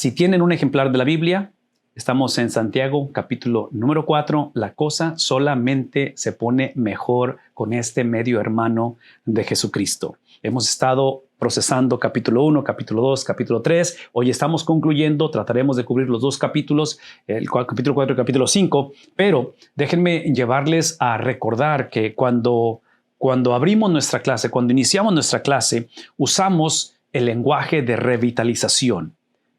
Si tienen un ejemplar de la Biblia, estamos en Santiago, capítulo número 4. La cosa solamente se pone mejor con este medio hermano de Jesucristo. Hemos estado procesando capítulo 1, capítulo 2, capítulo 3. Hoy estamos concluyendo, trataremos de cubrir los dos capítulos, el capítulo 4 y el capítulo 5, pero déjenme llevarles a recordar que cuando abrimos nuestra clase, cuando iniciamos nuestra clase, usamos el lenguaje de revitalización.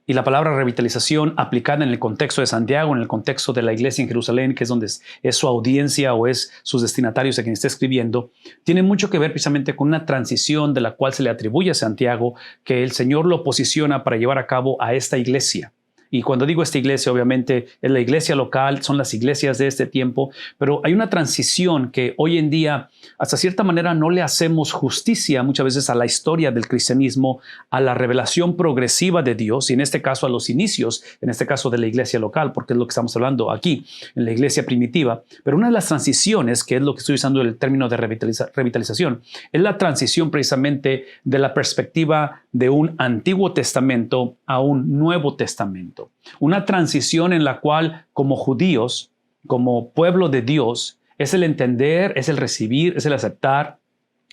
Y la palabra revitalización aplicada en el contexto de Santiago, en el contexto de la iglesia en Jerusalén, que es donde es su audiencia o es sus destinatarios a quien está escribiendo, tiene mucho que ver precisamente con una transición de la cual se le atribuye a Santiago, que el Señor lo posiciona para llevar a cabo a esta iglesia. Y cuando digo esta iglesia, obviamente es la iglesia local, son las iglesias de este tiempo, pero hay una transición que hoy en día, hasta cierta manera, no le hacemos justicia muchas veces a la historia del cristianismo, a la revelación progresiva de Dios, y en este caso a los inicios, en este caso de la iglesia local, porque es lo que estamos hablando aquí, en la iglesia primitiva. Pero una de las transiciones, que es lo que estoy usando el término de revitalización, es la transición precisamente de la perspectiva de un Antiguo Testamento a un Nuevo Testamento. Una transición en la cual, como judíos, como pueblo de Dios, es el entender, es el recibir, es el aceptar,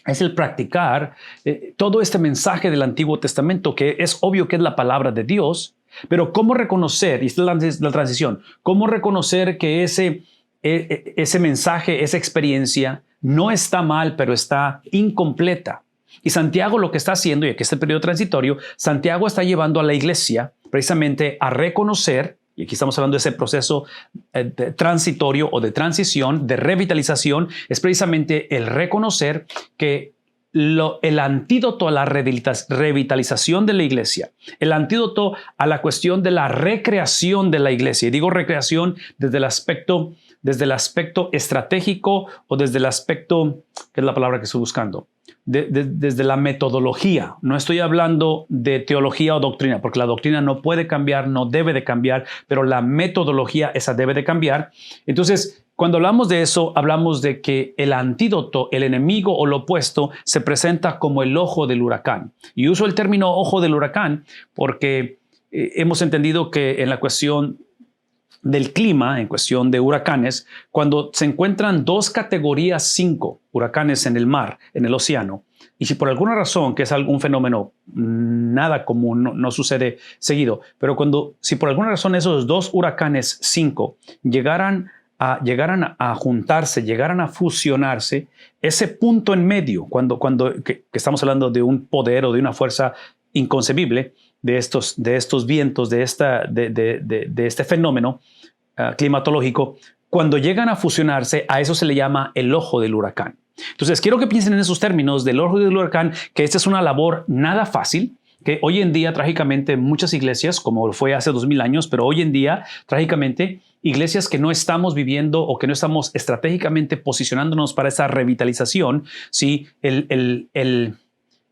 es el practicar todo este mensaje del Antiguo Testamento, que es obvio que es la palabra de Dios, pero cómo reconocer, y esta es la transición, cómo reconocer que ese mensaje, esa experiencia no está mal, pero está incompleta. Y Santiago lo que está haciendo, y aquí está el periodo transitorio, Santiago está llevando a la iglesia precisamente a reconocer, y aquí estamos hablando de ese proceso transitorio o de transición, de revitalización, es precisamente el reconocer que el antídoto a la revitalización de la iglesia, el antídoto a la cuestión de la recreación de la iglesia, y digo recreación desde el aspecto estratégico o desde el aspecto, que es la palabra que estoy buscando, desde la metodología. No estoy hablando de teología o doctrina, porque la doctrina no puede cambiar, no debe de cambiar, pero la metodología esa debe de cambiar. Entonces, cuando hablamos de eso, hablamos de que el antídoto, el enemigo o lo opuesto, se presenta como el ojo del huracán. Y uso el término ojo del huracán porque hemos entendido que en la cuestión del clima, en cuestión de huracanes, cuando se encuentran dos categorías 5 huracanes en el mar, en el océano, y si por alguna razón, que es algún fenómeno nada común, no sucede seguido, pero si por alguna razón esos dos huracanes 5 llegaran a juntarse, llegaran a fusionarse, ese punto en medio, que estamos hablando de un poder o de una fuerza inconcebible, de estos vientos, de este fenómeno climatológico, cuando llegan a fusionarse, a eso se le llama el ojo del huracán. Entonces, quiero que piensen en esos términos del ojo del huracán, que esta es una labor nada fácil, que hoy en día, trágicamente, muchas iglesias, como fue hace 2000 años, pero hoy en día, trágicamente, iglesias que no estamos viviendo o que no estamos estratégicamente posicionándonos para esa revitalización, ¿sí?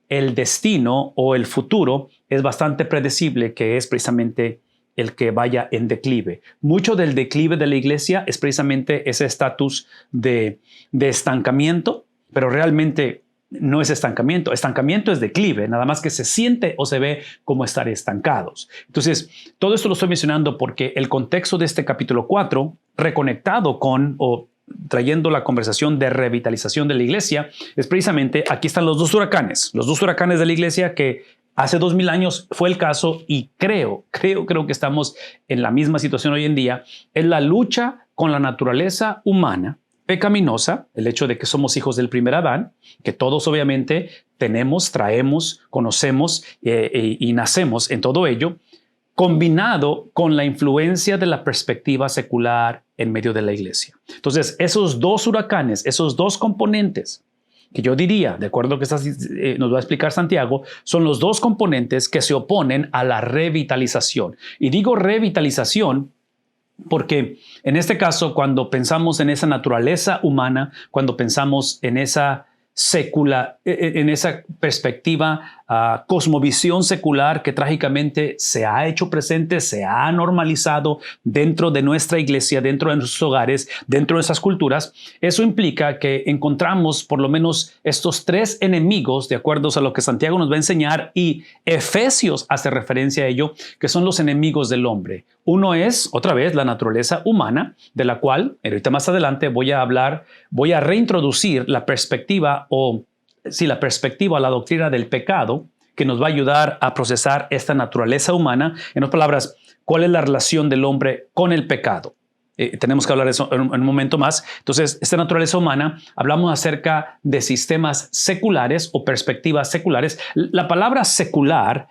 El destino o el futuro es bastante predecible, que es precisamente el que vaya en declive. Mucho del declive de la iglesia es precisamente ese estatus de estancamiento, pero realmente no es estancamiento. Estancamiento es declive, nada más que se siente o se ve como estar estancados. Entonces, todo esto lo estoy mencionando porque el contexto de este capítulo 4, reconectado o trayendo la conversación de revitalización de la iglesia, es precisamente, aquí están los dos huracanes de la iglesia, que hace 2000 años fue el caso, y creo que estamos en la misma situación hoy en día, es la lucha con la naturaleza humana pecaminosa, el hecho de que somos hijos del primer Adán, que todos obviamente tenemos, traemos, conocemos y nacemos en todo ello, combinado con la influencia de la perspectiva secular en medio de la iglesia. Entonces, esos dos huracanes, esos dos componentes, que yo diría, de acuerdo a lo que nos va a explicar Santiago, son los dos componentes que se oponen a la revitalización. Y digo revitalización porque en este caso, cuando pensamos en esa naturaleza humana, cuando pensamos en esa perspectiva cosmovisión secular que trágicamente se ha hecho presente, se ha normalizado dentro de nuestra iglesia, dentro de nuestros hogares, dentro de nuestras culturas. Eso implica que encontramos por lo menos estos tres enemigos, de acuerdo a lo que Santiago nos va a enseñar, y Efesios hace referencia a ello, que son los enemigos del hombre. Uno es, otra vez, la naturaleza humana, de la cual, ahorita más adelante voy a reintroducir la perspectiva la perspectiva, la doctrina del pecado, que nos va a ayudar a procesar esta naturaleza humana. En otras palabras, ¿cuál es la relación del hombre con el pecado? Tenemos que hablar de eso en un momento más. Entonces, esta naturaleza humana, hablamos acerca de sistemas seculares o perspectivas seculares. La palabra secular,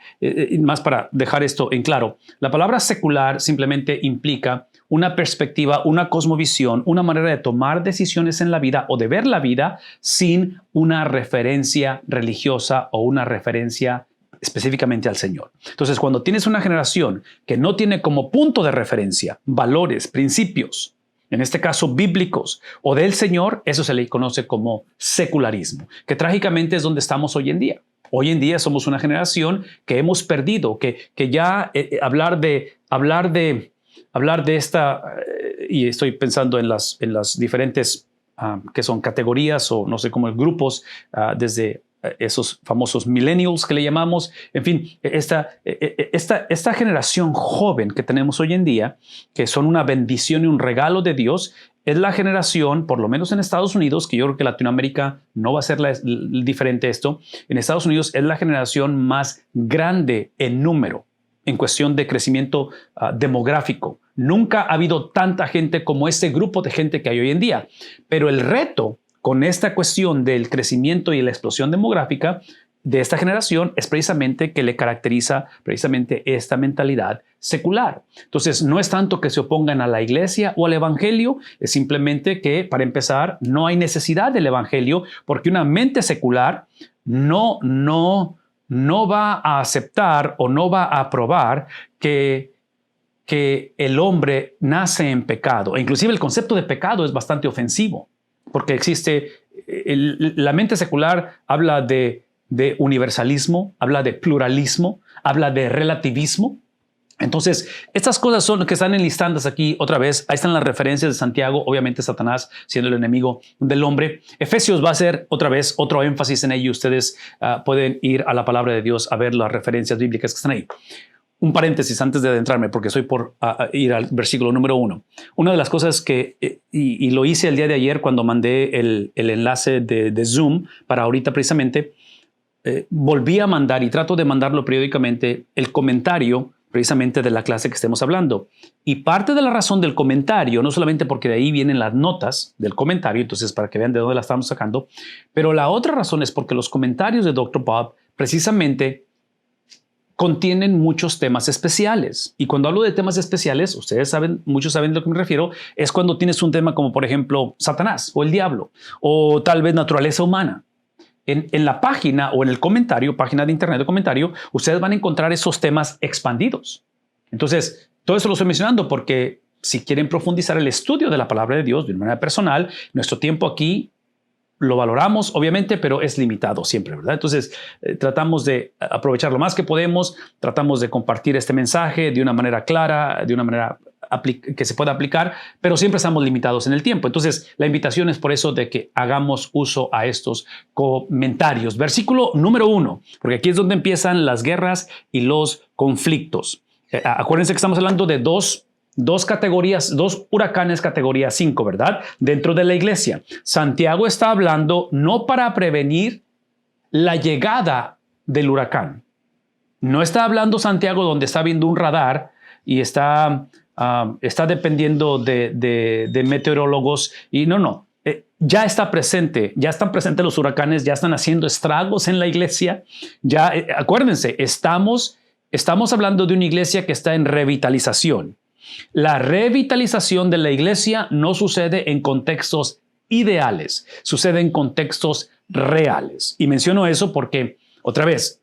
más para dejar esto en claro, la palabra secular simplemente implica una perspectiva, una cosmovisión, una manera de tomar decisiones en la vida o de ver la vida sin una referencia religiosa o una referencia específicamente al Señor. Entonces, cuando tienes una generación que no tiene como punto de referencia valores, principios, en este caso bíblicos o del Señor, eso se le conoce como secularismo, que trágicamente es donde estamos hoy en día. Hoy en día somos una generación que hemos perdido, que ya hablar de esta, y estoy pensando en las diferentes que son categorías o no sé cómo grupos, desde esos famosos millennials que le llamamos, en fin, esta generación joven que tenemos hoy en día, que son una bendición y un regalo de Dios, es la generación, por lo menos en Estados Unidos, que yo creo que Latinoamérica no va a ser diferente esto, en Estados Unidos es la generación más grande en número, en cuestión de crecimiento demográfico. Nunca ha habido tanta gente como este grupo de gente que hay hoy en día. Pero el reto con esta cuestión del crecimiento y la explosión demográfica de esta generación es precisamente que le caracteriza precisamente esta mentalidad secular. Entonces, no es tanto que se opongan a la iglesia o al evangelio, es simplemente que, para empezar, no hay necesidad del evangelio porque una mente secular no va a aceptar o no va a aprobar que el hombre nace en pecado. E inclusive el concepto de pecado es bastante ofensivo, porque existe, la mente secular habla de universalismo, habla de pluralismo, habla de relativismo. Entonces, estas cosas son las que están enlistadas aquí otra vez. Ahí están las referencias de Santiago, obviamente Satanás siendo el enemigo del hombre. Efesios va a hacer otra vez otro énfasis en ello. Ustedes pueden ir a la palabra de Dios a ver las referencias bíblicas que están ahí. Un paréntesis antes de adentrarme, porque soy por ir al versículo número 1. Una de las cosas que, y lo hice el día de ayer cuando mandé el enlace de Zoom para ahorita precisamente, volví a mandar y trato de mandarlo periódicamente el comentario precisamente de la clase que estemos hablando. Y parte de la razón del comentario, no solamente porque de ahí vienen las notas del comentario, entonces para que vean de dónde la estamos sacando, pero la otra razón es porque los comentarios de Dr. Bob precisamente contienen muchos temas especiales. Y cuando hablo de temas especiales, ustedes saben, muchos saben de lo que me refiero, es cuando tienes un tema como, por ejemplo, Satanás o el diablo, o tal vez naturaleza humana. En la página o en el comentario, página de internet de comentario, ustedes van a encontrar esos temas expandidos. Entonces, todo eso lo estoy mencionando porque si quieren profundizar el estudio de la palabra de Dios de una manera personal, nuestro tiempo aquí lo valoramos, obviamente, pero es limitado siempre, ¿verdad? Entonces, tratamos de aprovechar lo más que podemos, tratamos de compartir este mensaje de una manera clara, de una manera que se pueda aplicar, pero siempre estamos limitados en el tiempo. Entonces, la invitación es por eso de que hagamos uso a estos comentarios. Versículo número 1, porque aquí es donde empiezan las guerras y los conflictos. Acuérdense que estamos hablando de dos categorías, dos huracanes categoría 5, ¿verdad? Dentro de la iglesia. Santiago está hablando no para prevenir la llegada del huracán. No está hablando Santiago donde está viendo un radar y está dependiendo de meteorólogos y no. Ya está presente, ya están presentes los huracanes, ya están haciendo estragos en la iglesia. Ya, acuérdense, estamos hablando de una iglesia que está en revitalización. La revitalización de la iglesia no sucede en contextos ideales, sucede en contextos reales. Y menciono eso porque, otra vez,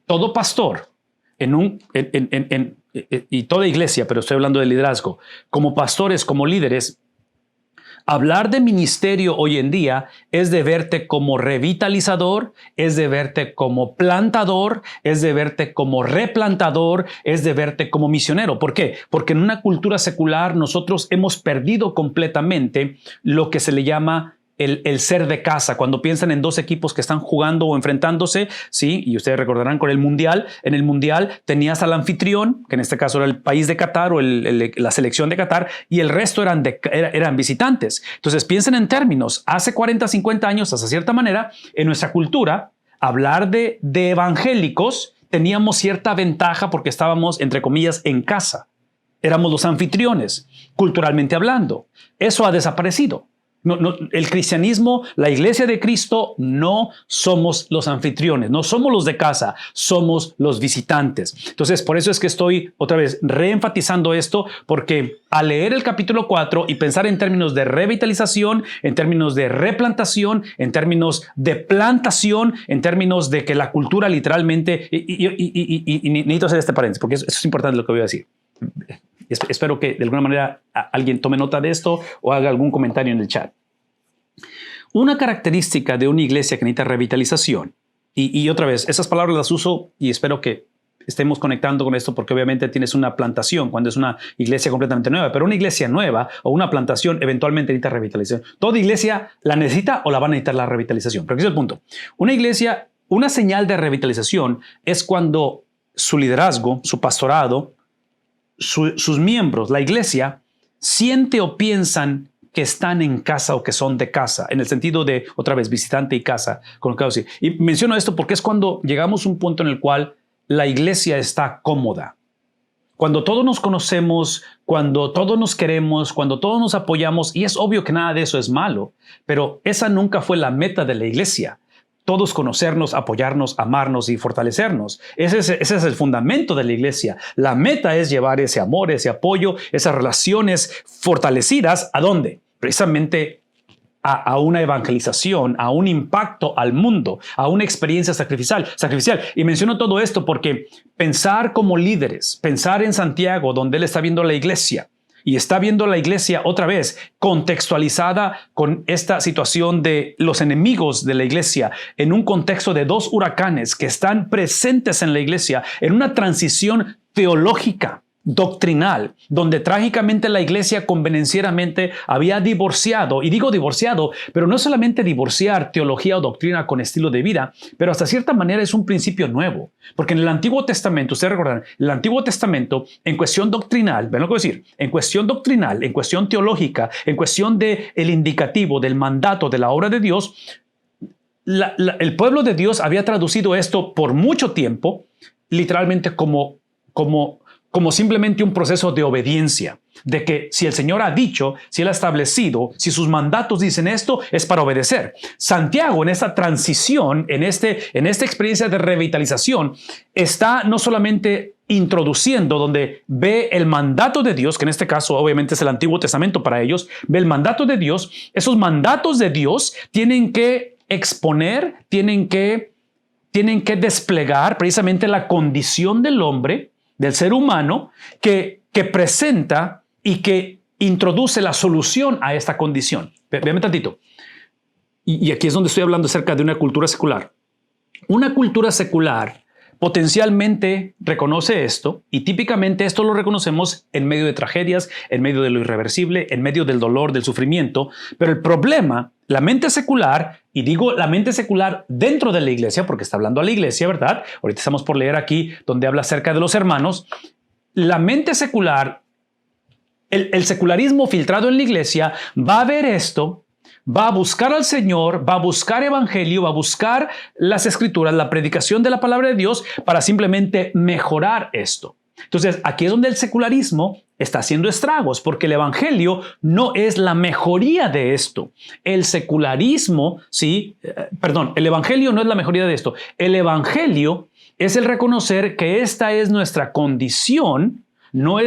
todo pastor y toda iglesia, pero estoy hablando de liderazgo, como pastores, como líderes, Hablar de ministerio hoy en día es de verte como revitalizador, es de verte como plantador, es de verte como replantador, es de verte como misionero. ¿Por qué? Porque en una cultura secular nosotros hemos perdido completamente lo que se le llama el ser de casa. Cuando piensan en dos equipos que están jugando o enfrentándose, sí, y ustedes recordarán con el Mundial, en el Mundial tenías al anfitrión, que en este caso era el país de Qatar o la selección de Qatar, y el resto eran visitantes. Entonces piensen en términos, hace 40, 50 años, hasta cierta manera, en nuestra cultura, hablar de evangélicos teníamos cierta ventaja porque estábamos, entre comillas, en casa. Éramos los anfitriones, culturalmente hablando. Eso ha desaparecido. El cristianismo, la iglesia de Cristo, no somos los anfitriones, no somos los de casa, somos los visitantes. Entonces, por eso es que estoy otra vez reenfatizando esto, porque al leer el capítulo 4 y pensar en términos de revitalización, en términos de replantación, en términos de plantación, en términos de que la cultura literalmente, y necesito hacer este paréntesis, porque eso es importante lo que voy a decir. Espero que de alguna manera alguien tome nota de esto o haga algún comentario en el chat. Una característica de una iglesia que necesita revitalización, y otra vez, esas palabras las uso y espero que estemos conectando con esto porque obviamente tienes una plantación cuando es una iglesia completamente nueva, pero una iglesia nueva o una plantación eventualmente necesita revitalización. Toda iglesia la necesita o la va a necesitar la revitalización. Pero aquí es el punto. Una iglesia, una señal de revitalización es cuando su liderazgo, su pastorado, sus miembros, la iglesia, siente o piensan que están en casa o que son de casa, en el sentido de, otra vez, visitante y casa. Y menciono esto porque es cuando llegamos a un punto en el cual la iglesia está cómoda. Cuando todos nos conocemos, cuando todos nos queremos, cuando todos nos apoyamos, y es obvio que nada de eso es malo, pero esa nunca fue la meta de la iglesia. Todos conocernos, apoyarnos, amarnos y fortalecernos. Ese es el fundamento de la iglesia. La meta es llevar ese amor, ese apoyo, esas relaciones fortalecidas. ¿A dónde? Precisamente a una evangelización, a un impacto al mundo, a una experiencia sacrificial. Y menciono todo esto porque pensar como líderes, pensar en Santiago, donde él está viendo la iglesia, y está viendo la iglesia otra vez contextualizada con esta situación de los enemigos de la iglesia en un contexto de dos huracanes que están presentes en la iglesia en una transición teológica, doctrinal, donde trágicamente la iglesia convenencieramente había divorciado, y digo divorciado, pero no solamente divorciar teología o doctrina con estilo de vida, pero hasta cierta manera es un principio nuevo, porque en el Antiguo Testamento, ustedes recordarán, el Antiguo Testamento en cuestión doctrinal, ven lo que voy a decir, en cuestión doctrinal, en cuestión teológica, en cuestión de el indicativo del mandato de la obra de Dios, el pueblo de Dios había traducido esto por mucho tiempo, literalmente como simplemente un proceso de obediencia, de que si el Señor ha dicho, si Él ha establecido, si sus mandatos dicen esto, es para obedecer. Santiago, en esta transición, en esta experiencia de revitalización, está no solamente introduciendo donde ve el mandato de Dios, que en este caso obviamente es el Antiguo Testamento para ellos, ve el mandato de Dios. Esos mandatos de Dios tienen que exponer, tienen que desplegar precisamente la condición del hombre, del ser humano, que presenta y que introduce la solución a esta condición. Véame tantito. Y aquí es donde estoy hablando acerca de una cultura secular. Una cultura secular potencialmente reconoce esto, y típicamente esto lo reconocemos en medio de tragedias, en medio de lo irreversible, en medio del dolor, del sufrimiento. Pero el problema, la mente secular, y digo la mente secular dentro de la iglesia, porque está hablando a la iglesia, ¿verdad? Ahorita estamos por leer aquí donde habla acerca de los hermanos. La mente secular, el secularismo filtrado en la iglesia, va a ver esto, va a buscar al Señor, va a buscar evangelio, va a buscar las escrituras, la predicación de la palabra de Dios para simplemente mejorar esto. Entonces, aquí es donde el secularismo está haciendo estragos, porque el evangelio no es la mejoría de esto. El secularismo, el evangelio no es la mejoría de esto. El evangelio es el reconocer que esta es nuestra condición. No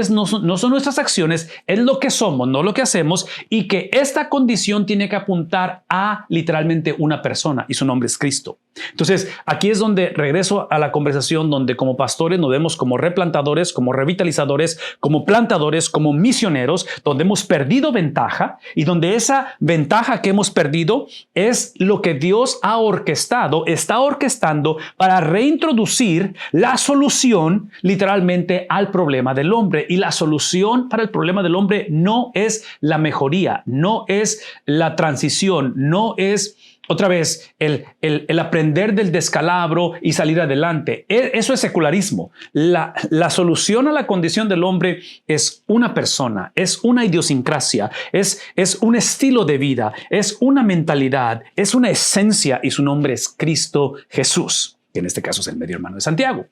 son nuestras acciones, es lo que somos, no lo que hacemos, y que esta condición tiene que apuntar a literalmente una persona, y su nombre es Cristo. Entonces, aquí es donde regreso a la conversación donde como pastores nos vemos como replantadores, como revitalizadores, como plantadores, como misioneros, donde hemos perdido ventaja y donde esa ventaja que hemos perdido es lo que Dios ha orquestado, está orquestando para reintroducir la solución literalmente al problema del hombre. Y la solución para el problema del hombre no es la mejoría, no es la transición, no es otra vez el aprender del descalabro y salir adelante. Eso es secularismo. La solución a la condición del hombre es una persona, es una idiosincrasia, es un estilo de vida, es una mentalidad, es una esencia y su nombre es Cristo Jesús, que en este caso es el medio hermano de Santiago.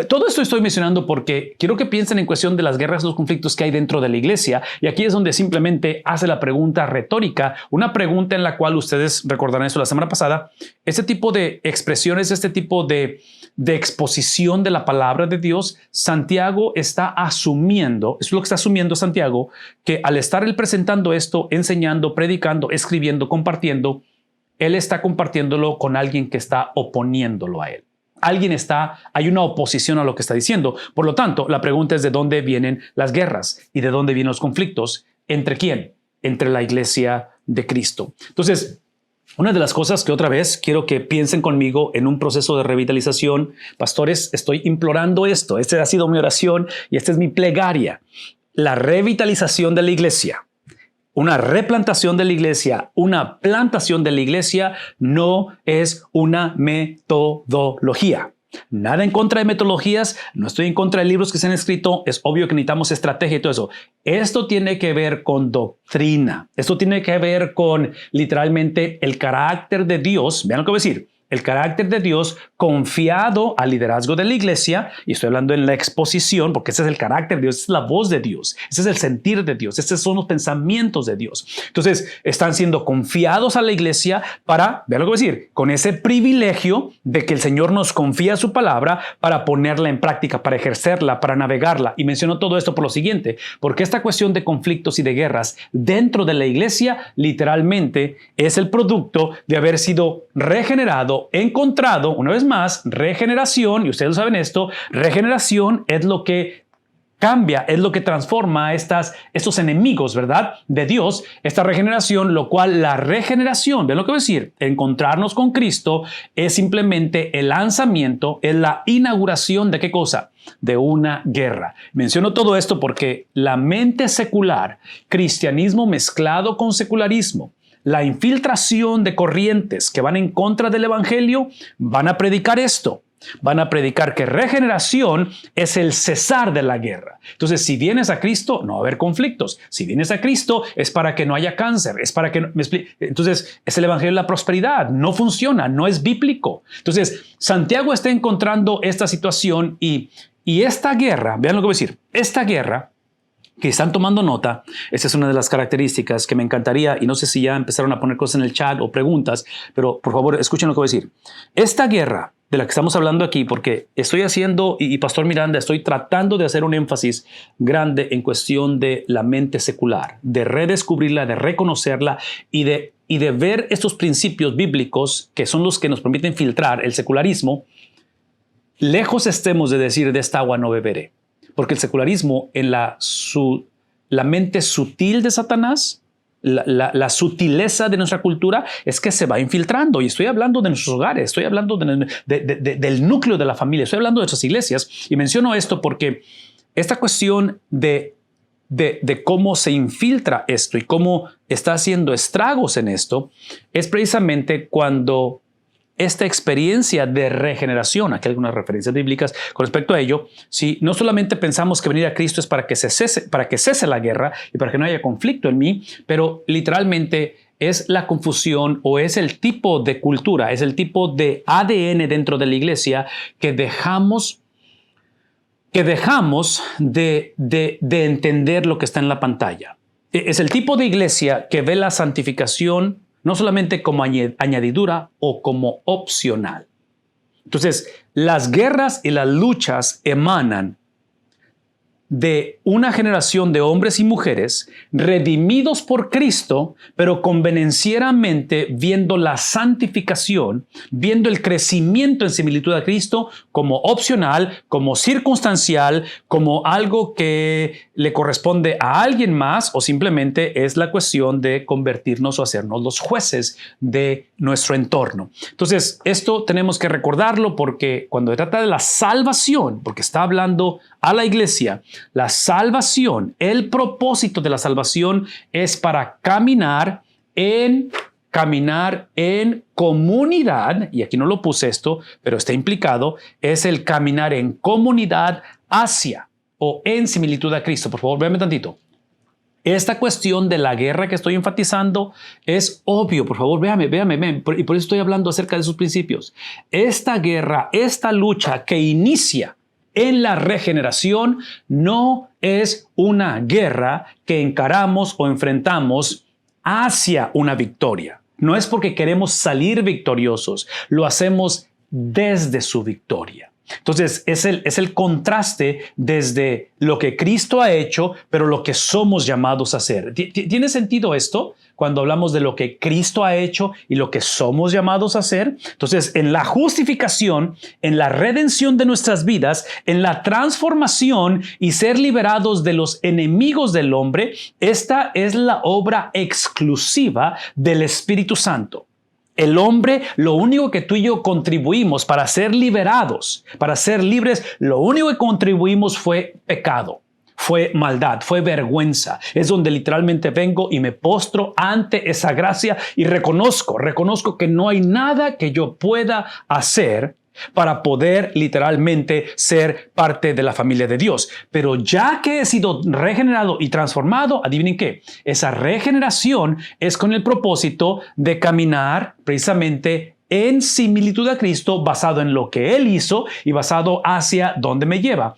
Todo esto estoy mencionando porque quiero que piensen en cuestión de las guerras, los conflictos que hay dentro de la iglesia. Y aquí es donde simplemente hace la pregunta retórica, una pregunta en la cual ustedes recordarán esto la semana pasada. Este tipo de expresiones, este tipo de exposición de la palabra de Dios, Santiago está asumiendo, es lo que está asumiendo Santiago, que al estar él presentando esto, enseñando, predicando, escribiendo, compartiendo, él está compartiéndolo con alguien que está oponiéndolo a él. Hay una oposición a lo que está diciendo. Por lo tanto, la pregunta es de dónde vienen las guerras y de dónde vienen los conflictos. ¿Entre quién? Entre la iglesia de Cristo. Entonces, una de las cosas que otra vez quiero que piensen conmigo en un proceso de revitalización, pastores, estoy implorando esto. Esta ha sido mi oración y esta es mi plegaria. La revitalización de la iglesia. Una replantación de la iglesia, una plantación de la iglesia no es una metodología. Nada en contra de metodologías, no estoy en contra de libros que se han escrito, es obvio que necesitamos estrategia y todo eso. Esto tiene que ver con doctrina, esto tiene que ver con literalmente el carácter de Dios, vean lo que voy a decir. El carácter de Dios confiado al liderazgo de la iglesia, y estoy hablando en la exposición, porque ese es el carácter de Dios, esa es la voz de Dios, ese es el sentir de Dios, esos son los pensamientos de Dios. Entonces, están siendo confiados a la iglesia para, vean lo que voy a decir, con ese privilegio de que el Señor nos confía su palabra para ponerla en práctica, para ejercerla, para navegarla. Y menciono todo esto por lo siguiente, porque esta cuestión de conflictos y de guerras dentro de la iglesia literalmente es el producto de haber sido regenerado, encontrado, una vez más, regeneración, y ustedes saben esto, regeneración es lo que cambia, es lo que transforma a estos enemigos, ¿verdad? De Dios, esta regeneración, lo cual la regeneración, ¿ven lo que voy a decir? Encontrarnos con Cristo es simplemente el lanzamiento, es la inauguración de ¿qué cosa? De una guerra. Menciono todo esto porque la mente secular, cristianismo mezclado con secularismo, la infiltración de corrientes que van en contra del evangelio, van a predicar esto. Van a predicar que regeneración es el cesar de la guerra. Entonces, si vienes a Cristo, no va a haber conflictos. Si vienes a Cristo, es para que no haya cáncer, es para que entonces, es el evangelio de la prosperidad. No funciona, no es bíblico. Entonces, Santiago está encontrando esta situación y esta guerra, vean lo que voy a decir, esta guerra que están tomando nota, esa es una de las características que me encantaría, y no sé si ya empezaron a poner cosas en el chat o preguntas, pero por favor escuchen lo que voy a decir. Esta guerra de la que estamos hablando aquí, porque estoy haciendo, y Pastor Miranda, estoy tratando de hacer un énfasis grande en cuestión de la mente secular, de redescubrirla, de reconocerla y de ver estos principios bíblicos que son los que nos permiten filtrar el secularismo. Lejos estemos de decir de esta agua no beberé. Porque el secularismo en la mente sutil de Satanás, la sutileza de nuestra cultura es que se va infiltrando. Y estoy hablando de nuestros hogares, estoy hablando del núcleo de la familia, estoy hablando de nuestras iglesias. Y menciono esto porque esta cuestión de cómo se infiltra esto y cómo está haciendo estragos en esto es precisamente cuando esta experiencia de regeneración, aquí hay algunas referencias bíblicas con respecto a ello, si no solamente pensamos que venir a Cristo es para que cese la guerra y para que no haya conflicto en mí, pero literalmente es la confusión o es el tipo de cultura, es el tipo de ADN dentro de la iglesia que dejamos de entender lo que está en la pantalla. Es el tipo de iglesia que ve la santificación no solamente como añadidura o como opcional. Entonces, las guerras y las luchas emanan de una generación de hombres y mujeres redimidos por Cristo, pero convenencieramente viendo la santificación, viendo el crecimiento en similitud a Cristo como opcional, como circunstancial, como algo que le corresponde a alguien más, o simplemente es la cuestión de convertirnos o hacernos los jueces de nuestro entorno. Entonces, esto tenemos que recordarlo porque cuando se trata de la salvación, porque está hablando a la iglesia, la salvación, el propósito de la salvación es para caminar en comunidad, y aquí no lo puse esto, pero está implicado, es el caminar en comunidad hacia o en similitud a Cristo. Por favor, véanme tantito. Esta cuestión de la guerra que estoy enfatizando es obvio. Por favor, véame. Y por eso estoy hablando acerca de sus principios. Esta guerra, esta lucha que inicia en la regeneración no es una guerra que encaramos o enfrentamos hacia una victoria. No es porque queremos salir victoriosos, lo hacemos desde su victoria. Entonces, es el contraste desde lo que Cristo ha hecho, pero lo que somos llamados a hacer. ¿Tiene sentido esto? Cuando hablamos de lo que Cristo ha hecho y lo que somos llamados a hacer. Entonces, en la justificación, en la redención de nuestras vidas, en la transformación y ser liberados de los enemigos del hombre, esta es la obra exclusiva del Espíritu Santo. El hombre, lo único que tú y yo contribuimos para ser liberados, para ser libres, lo único que contribuimos fue pecado, fue maldad, fue vergüenza. Es donde literalmente vengo y me postro ante esa gracia y reconozco que no hay nada que yo pueda hacer para poder literalmente ser parte de la familia de Dios. Pero ya que he sido regenerado y transformado, adivinen qué, esa regeneración es con el propósito de caminar precisamente en similitud a Cristo, basado en lo que Él hizo y basado hacia dónde me lleva.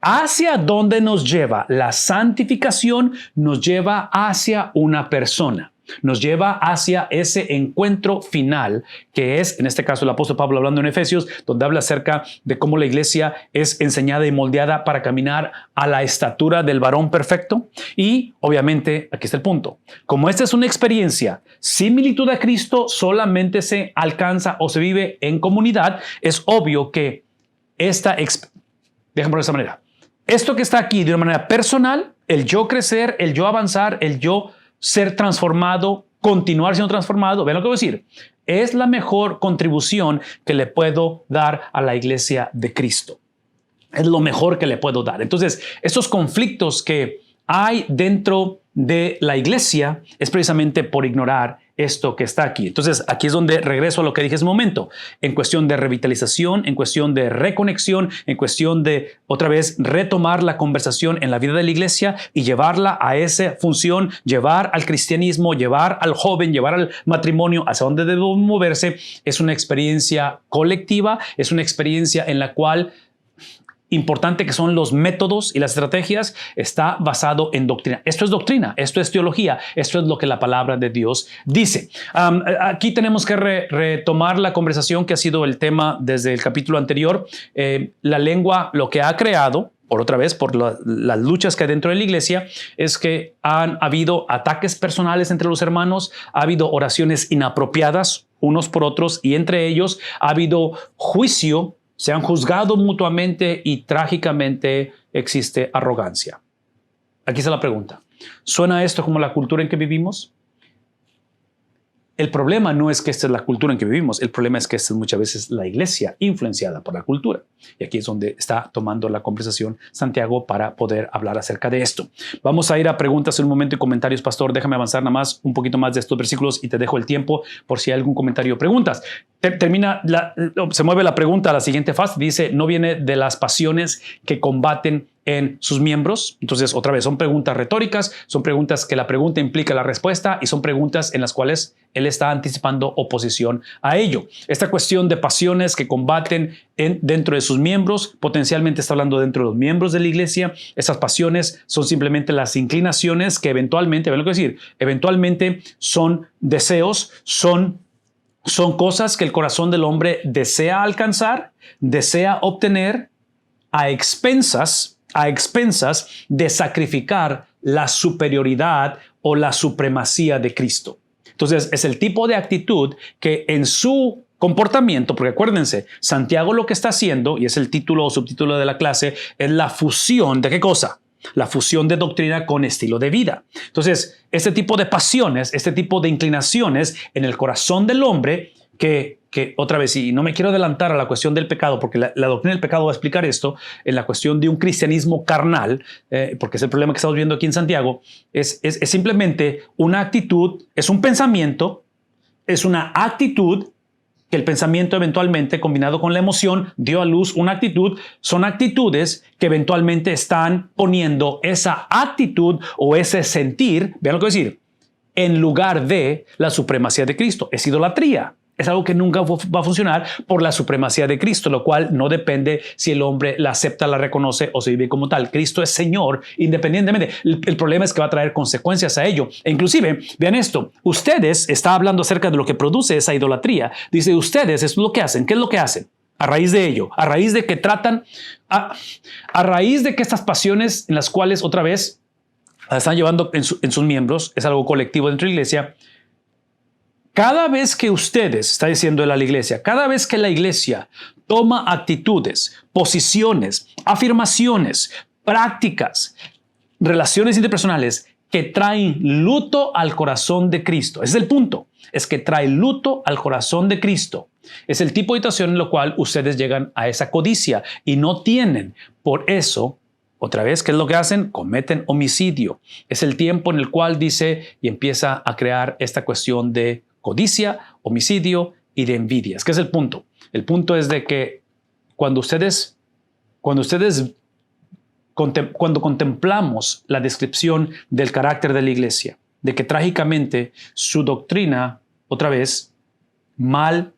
¿Hacia dónde nos lleva? La santificación nos lleva hacia una persona. Nos lleva hacia ese encuentro final que es, en este caso, el apóstol Pablo hablando en Efesios, donde habla acerca de cómo la iglesia es enseñada y moldeada para caminar a la estatura del varón perfecto. Y obviamente, aquí está el punto. Como esta es una experiencia, similitud a Cristo solamente se alcanza o se vive en comunidad, es obvio que déjame por esta manera. Esto que está aquí de una manera personal, el yo crecer, el yo avanzar, el yo ser transformado, continuar siendo transformado, ¿ven lo que voy a decir? Es la mejor contribución que le puedo dar a la iglesia de Cristo. Es lo mejor que le puedo dar. Entonces, estos conflictos que hay dentro de la iglesia es precisamente por ignorar esto que está aquí. Entonces, aquí es donde regreso a lo que dije hace un momento, en cuestión de revitalización, en cuestión de reconexión, en cuestión de, otra vez, retomar la conversación en la vida de la iglesia y llevarla a esa función, llevar al cristianismo, llevar al joven, llevar al matrimonio hacia donde debe moverse. Es una experiencia colectiva, es una experiencia en la cual importante que son los métodos y las estrategias, está basado en doctrina. Esto es doctrina, esto es teología, esto es lo que la palabra de Dios dice. Aquí tenemos que retomar la conversación que ha sido el tema desde el capítulo anterior. La lengua, lo que ha creado, por otra vez, por las luchas que hay dentro de la iglesia, es que han habido ataques personales entre los hermanos, ha habido oraciones inapropiadas unos por otros y entre ellos ha habido juicio. Se han juzgado mutuamente y trágicamente existe arrogancia. Aquí está la pregunta. ¿Suena esto como la cultura en que vivimos? El problema no es que esta es la cultura en que vivimos, el problema es que esta es muchas veces la iglesia influenciada por la cultura. Y aquí es donde está tomando la conversación Santiago para poder hablar acerca de esto. Vamos a ir a preguntas en un momento y comentarios, pastor. Déjame avanzar nada más un poquito más de estos versículos y te dejo el tiempo por si hay algún comentario o preguntas. Se mueve la pregunta a la siguiente fase. Dice, no viene de las pasiones que combaten en sus miembros. Entonces, otra vez, son preguntas retóricas, son preguntas que la pregunta implica la respuesta y son preguntas en las cuales él está anticipando oposición a ello. Esta cuestión de pasiones que combaten dentro de sus miembros, potencialmente está hablando dentro de los miembros de la iglesia. Esas pasiones son simplemente las inclinaciones que eventualmente, ¿ven lo que decir? Eventualmente son deseos, son cosas que el corazón del hombre desea alcanzar, desea obtener a expensas a expensas de sacrificar la superioridad o la supremacía de Cristo. Entonces, es el tipo de actitud que en su comportamiento, porque acuérdense, Santiago lo que está haciendo, y es el título o subtítulo de la clase, es la fusión ¿de qué cosa? La fusión de doctrina con estilo de vida. Entonces, este tipo de pasiones, este tipo de inclinaciones en el corazón del hombre que otra vez, y no me quiero adelantar a la cuestión del pecado, porque la doctrina del pecado va a explicar esto, en la cuestión de un cristianismo carnal, porque es el problema que estamos viendo aquí en Santiago, es simplemente una actitud, es un pensamiento, es una actitud que el pensamiento eventualmente combinado con la emoción dio a luz una actitud, son actitudes que eventualmente están poniendo esa actitud o ese sentir, vean lo que voy a decir, en lugar de la supremacía de Cristo. Es idolatría. Es algo que nunca va a funcionar por la supremacía de Cristo, lo cual no depende si el hombre la acepta, la reconoce o se vive como tal. Cristo es Señor independientemente. El problema es que va a traer consecuencias a ello. E inclusive, vean esto, ustedes, está hablando acerca de lo que produce esa idolatría. Dice, ustedes, eso es lo que hacen. ¿Qué es lo que hacen? A raíz de ello, a raíz de que tratan, a raíz de que estas pasiones en las cuales otra vez las están llevando en sus miembros, es algo colectivo dentro de la iglesia. Cada vez que ustedes, está diciendo él a la iglesia, cada vez que la iglesia toma actitudes, posiciones, afirmaciones, prácticas, relaciones interpersonales que traen luto al corazón de Cristo. Ese es el punto, es que trae luto al corazón de Cristo. Es el tipo de situación en la cual ustedes llegan a esa codicia y no tienen. Por eso, otra vez, ¿qué es lo que hacen? Cometen homicidio. Es el tiempo en el cual dice y empieza a crear esta cuestión de codicia, homicidio y de envidias. ¿Qué es el punto? El punto es de que cuando contemplamos la descripción del carácter de la iglesia, de que trágicamente su doctrina, otra vez, mal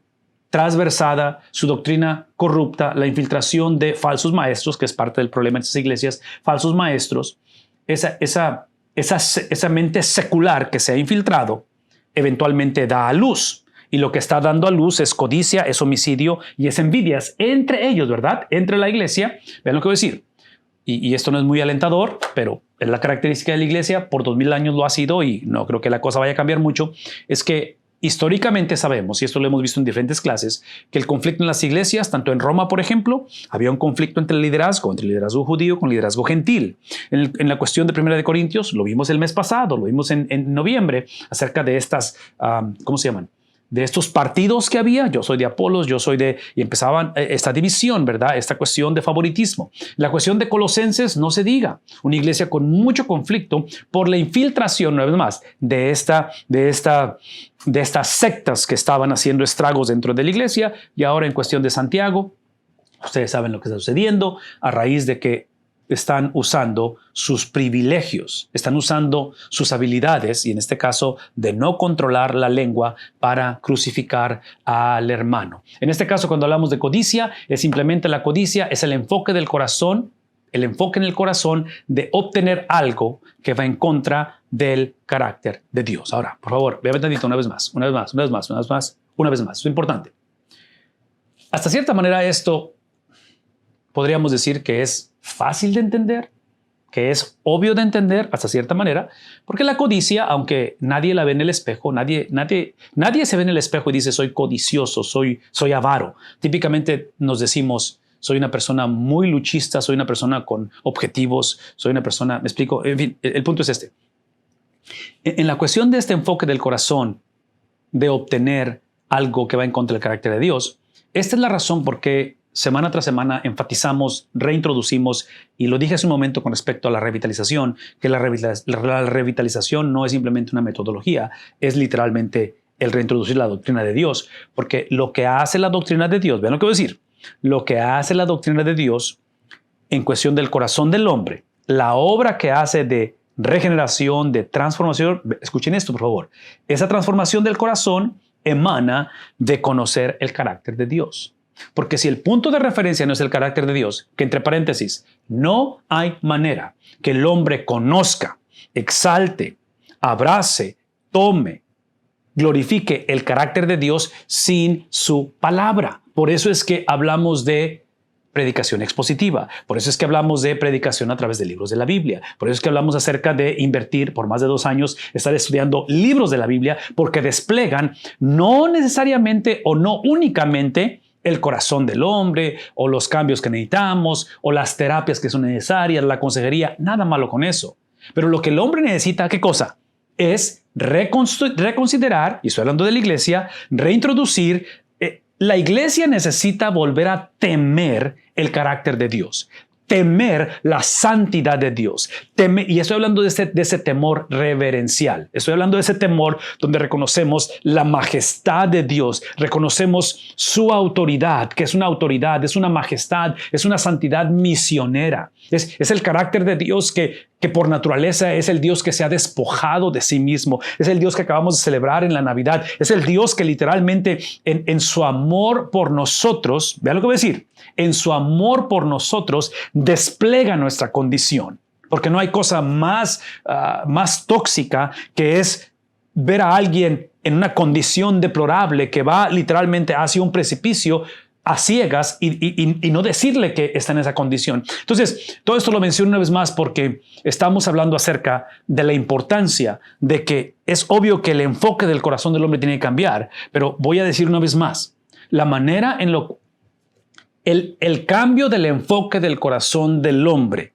transversada, su doctrina corrupta, la infiltración de falsos maestros, que es parte del problema de estas iglesias, falsos maestros, esa mente secular que se ha infiltrado, eventualmente da a luz. Y lo que está dando a luz es codicia, es homicidio y es envidias entre ellos, ¿verdad? Entre la iglesia. Vean lo que voy a decir. Y esto no es muy alentador, pero es la característica de la iglesia. Por 2000 años lo ha sido y no creo que la cosa vaya a cambiar mucho. Es que históricamente sabemos, y esto lo hemos visto en diferentes clases, que el conflicto en las iglesias, tanto en Roma, por ejemplo, había un conflicto entre el liderazgo judío con liderazgo gentil. En la cuestión de 1 de Corintios, lo vimos el mes pasado, lo vimos en noviembre, acerca de estas, ¿cómo se llaman? De estos partidos que había, yo soy de Apolos, yo soy de... Y empezaban esta división, ¿verdad? Esta cuestión de favoritismo. La cuestión de Colosenses, no se diga. Una iglesia con mucho conflicto por la infiltración, una vez más, de estas sectas que estaban haciendo estragos dentro de la iglesia. Y ahora en cuestión de Santiago, ustedes saben lo que está sucediendo a raíz de que están usando sus privilegios, están usando sus habilidades, y en este caso de no controlar la lengua para crucificar al hermano. En este caso, cuando hablamos de codicia, es simplemente la codicia, es el enfoque del corazón, el enfoque en el corazón de obtener algo que va en contra del carácter de Dios. Ahora, por favor, véame tantito una vez más. Es importante. Hasta cierta manera esto podríamos decir que es fácil de entender, que es obvio de entender hasta cierta manera, porque la codicia, aunque nadie la ve en el espejo, nadie se ve en el espejo y dice soy codicioso, soy avaro. Típicamente nos decimos soy una persona muy luchista, soy una persona con objetivos, soy una persona, me explico, en fin, el punto es este. En la cuestión de este enfoque del corazón, de obtener algo que va en contra del carácter de Dios, esta es la razón por qué semana tras semana enfatizamos, reintroducimos, y lo dije hace un momento con respecto a la revitalización, que la revitalización no es simplemente una metodología, es literalmente el reintroducir la doctrina de Dios, porque lo que hace la doctrina de Dios, vean lo que voy a decir, lo que hace la doctrina de Dios en cuestión del corazón del hombre, la obra que hace de regeneración, de transformación, escuchen esto por favor, esa transformación del corazón emana de conocer el carácter de Dios. Porque si el punto de referencia no es el carácter de Dios, que entre paréntesis, no hay manera que el hombre conozca, exalte, abrace, tome, glorifique el carácter de Dios sin su palabra. Por eso es que hablamos de predicación expositiva. Por eso es que hablamos de predicación a través de libros de la Biblia. Por eso es que hablamos acerca de invertir por más de 2 años, estar estudiando libros de la Biblia, porque desplegan no necesariamente o no únicamente el corazón del hombre o los cambios que necesitamos o las terapias que son necesarias, la consejería, nada malo con eso. Pero lo que el hombre necesita, ¿qué cosa? Es reconsiderar, y estoy hablando de la iglesia, reintroducir. La iglesia necesita volver a temer el carácter de Dios, temer la santidad de Dios. Y estoy hablando de ese temor reverencial. Estoy hablando de ese temor donde reconocemos la majestad de Dios, reconocemos su autoridad, que es una autoridad, es una majestad, es una santidad misionera. Es el carácter de Dios que por naturaleza es el Dios que se ha despojado de sí mismo. Es el Dios que acabamos de celebrar en la Navidad. Es el Dios que literalmente en su amor por nosotros, vean lo que voy a decir, en su amor por nosotros despliega nuestra condición. Porque no hay cosa más tóxica que es ver a alguien en una condición deplorable que va literalmente hacia un precipicio a ciegas y no decirle que está en esa condición. Entonces, todo esto lo menciono una vez más porque estamos hablando acerca de la importancia de que es obvio que el enfoque del corazón del hombre tiene que cambiar, pero voy a decir una vez más, la manera en el cambio del enfoque del corazón del hombre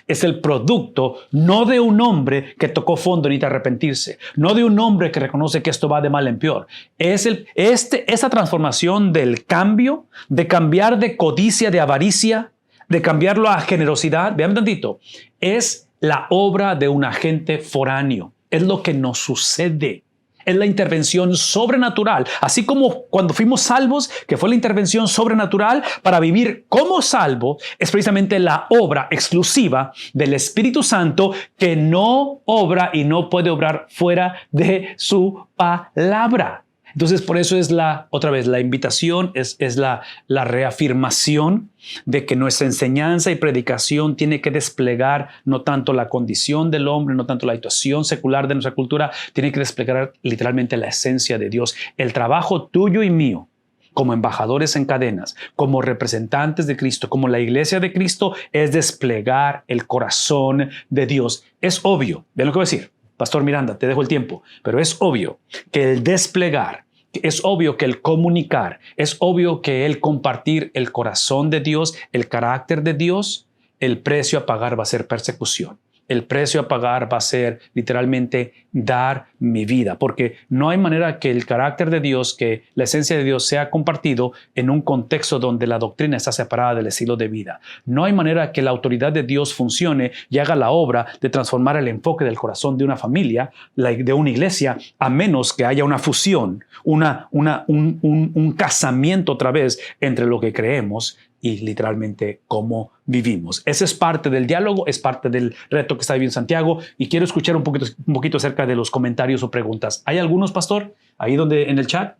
es el producto no de un hombre que tocó fondo y necesita arrepentirse, no de un hombre que reconoce que esto va de mal en peor. Esa transformación del cambio, de cambiar de codicia, de avaricia, de cambiarlo a generosidad, vean tantito, es la obra de un agente foráneo. Es lo que nos sucede. Es la intervención sobrenatural. Así como cuando fuimos salvos, que fue la intervención sobrenatural para vivir como salvo, es precisamente la obra exclusiva del Espíritu Santo que no obra y no puede obrar fuera de su palabra. Entonces, por eso es otra vez, la invitación, es la reafirmación de que nuestra enseñanza y predicación tiene que desplegar no tanto la condición del hombre, no tanto la situación secular de nuestra cultura, tiene que desplegar literalmente la esencia de Dios. El trabajo tuyo y mío, como embajadores en cadenas, como representantes de Cristo, como la iglesia de Cristo, es desplegar el corazón de Dios. Es obvio, vean lo que voy a decir. Pastor Miranda, te dejo el tiempo, pero es obvio que el desplegar, es obvio que el comunicar, es obvio que el compartir el corazón de Dios, el carácter de Dios, el precio a pagar va a ser persecución. El precio a pagar va a ser literalmente dar mi vida, porque no hay manera que el carácter de Dios, que la esencia de Dios sea compartido en un contexto donde la doctrina está separada del estilo de vida. No hay manera que la autoridad de Dios funcione y haga la obra de transformar el enfoque del corazón de una familia, de una iglesia, a menos que haya una fusión, un casamiento otra vez entre lo que creemos y literalmente cómo vivimos. Ese es parte del diálogo, es parte del reto que está viviendo Santiago y quiero escuchar un poquito acerca de los comentarios o preguntas. ¿Hay algunos, pastor? Ahí donde en el chat.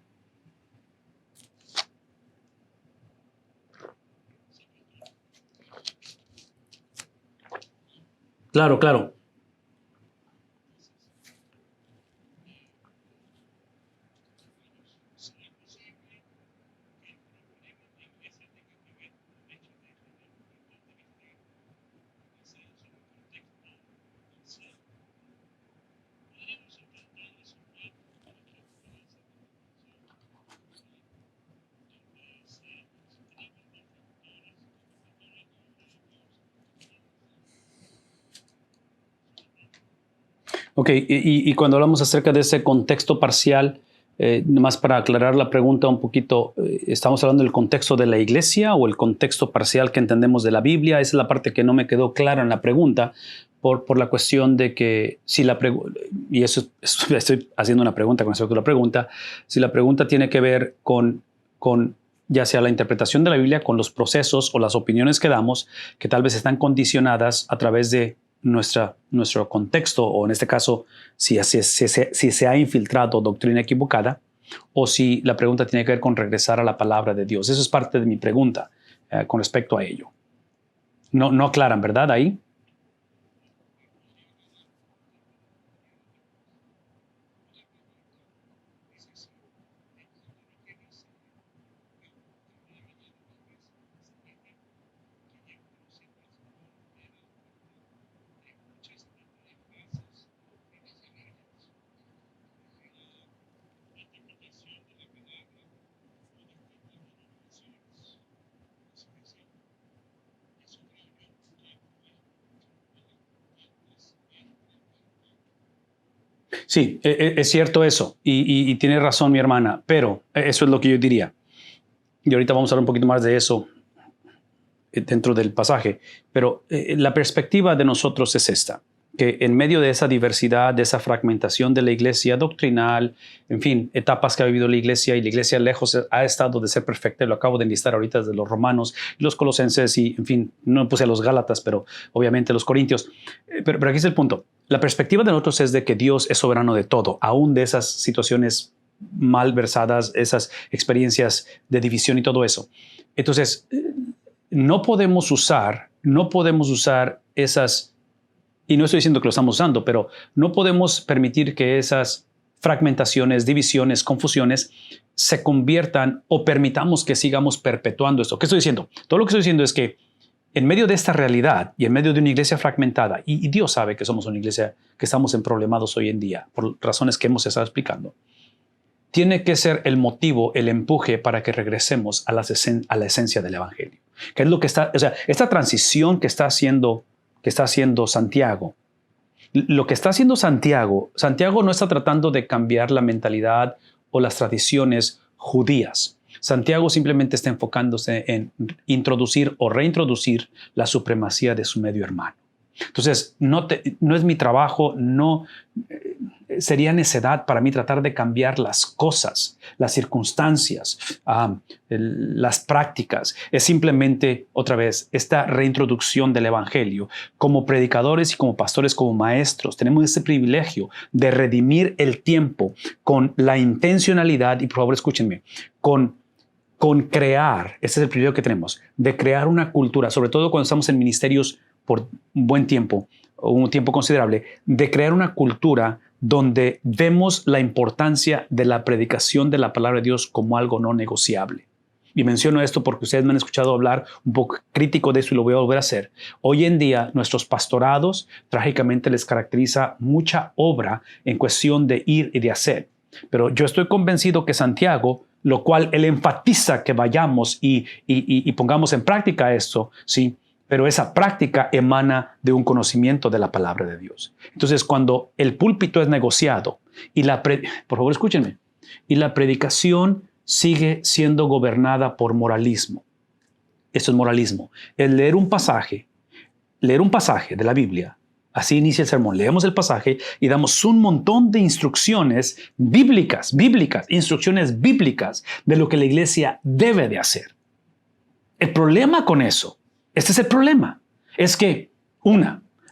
Claro, claro. Ok, y cuando hablamos acerca de ese contexto parcial, nomás para aclarar la pregunta un poquito, ¿estamos hablando del contexto de la iglesia o el contexto parcial que entendemos de la Biblia? Esa es la parte que no me quedó clara en la pregunta, por la cuestión de que si la pregunta, y estoy haciendo una pregunta con respecto a la pregunta, si la pregunta tiene que ver con ya sea la interpretación de la Biblia, con los procesos o las opiniones que damos, que tal vez están condicionadas a través de nuestro contexto, o en este caso, si se ha infiltrado doctrina equivocada, o si la pregunta tiene que ver con regresar a la palabra de Dios. Eso es parte de mi pregunta con respecto a ello. No aclaran, ¿verdad? Ahí. Sí, es cierto eso, y tiene razón mi hermana, pero eso es lo que yo diría. Y ahorita vamos a hablar un poquito más de eso dentro del pasaje, pero la perspectiva de nosotros es esta, que en medio de esa diversidad, de esa fragmentación de la iglesia doctrinal, en fin, etapas que ha vivido la iglesia, y la iglesia lejos ha estado de ser perfecta, lo acabo de enlistar ahorita desde los romanos y los colosenses, y en fin, no puse a los gálatas, pero obviamente los corintios, pero aquí es el punto. La perspectiva de nosotros es de que Dios es soberano de todo, aún de esas situaciones mal versadas, esas experiencias de división y todo eso. Entonces, no podemos usar esas, y no estoy diciendo que lo estamos usando, pero no podemos permitir que esas fragmentaciones, divisiones, confusiones se conviertan o permitamos que sigamos perpetuando esto. ¿Qué estoy diciendo? Todo lo que estoy diciendo es que en medio de esta realidad y en medio de una iglesia fragmentada, y Dios sabe que somos una iglesia que estamos en problemados hoy en día, por razones que hemos estado explicando, tiene que ser el motivo, el empuje para que regresemos a la esencia del Evangelio. ¿Qué es lo que está, o sea, esta transición que está haciendo Santiago? Lo que está haciendo Santiago no está tratando de cambiar la mentalidad o las tradiciones judías. Santiago simplemente está enfocándose en introducir o reintroducir la supremacía de su medio hermano. Entonces, no es mi trabajo, sería necedad para mí tratar de cambiar las cosas, las circunstancias, las prácticas. Es simplemente, otra vez, esta reintroducción del Evangelio. Como predicadores y como pastores, como maestros, tenemos ese privilegio de redimir el tiempo con la intencionalidad, y por favor escúchenme, con crear, ese es el privilegio que tenemos, de crear una cultura, sobre todo cuando estamos en ministerios por un buen tiempo, o un tiempo considerable, de crear una cultura donde vemos la importancia de la predicación de la palabra de Dios como algo no negociable. Y menciono esto porque ustedes me han escuchado hablar un poco crítico de eso y lo voy a volver a hacer. Hoy en día, nuestros pastorados trágicamente les caracteriza mucha obra en cuestión de ir y de hacer. Pero yo estoy convencido que Santiago, lo cual él enfatiza que vayamos y pongamos en práctica esto, ¿sí? Pero esa práctica emana de un conocimiento de la palabra de Dios. Entonces, cuando el púlpito es negociado por favor escúchenme, y la predicación sigue siendo gobernada por moralismo. Eso es moralismo. El leer un pasaje de la Biblia, así inicia el sermón. Leemos el pasaje y damos un montón de instrucciones bíblicas, instrucciones bíblicas de lo que la iglesia debe de hacer. El problema con eso, este es el problema, es que,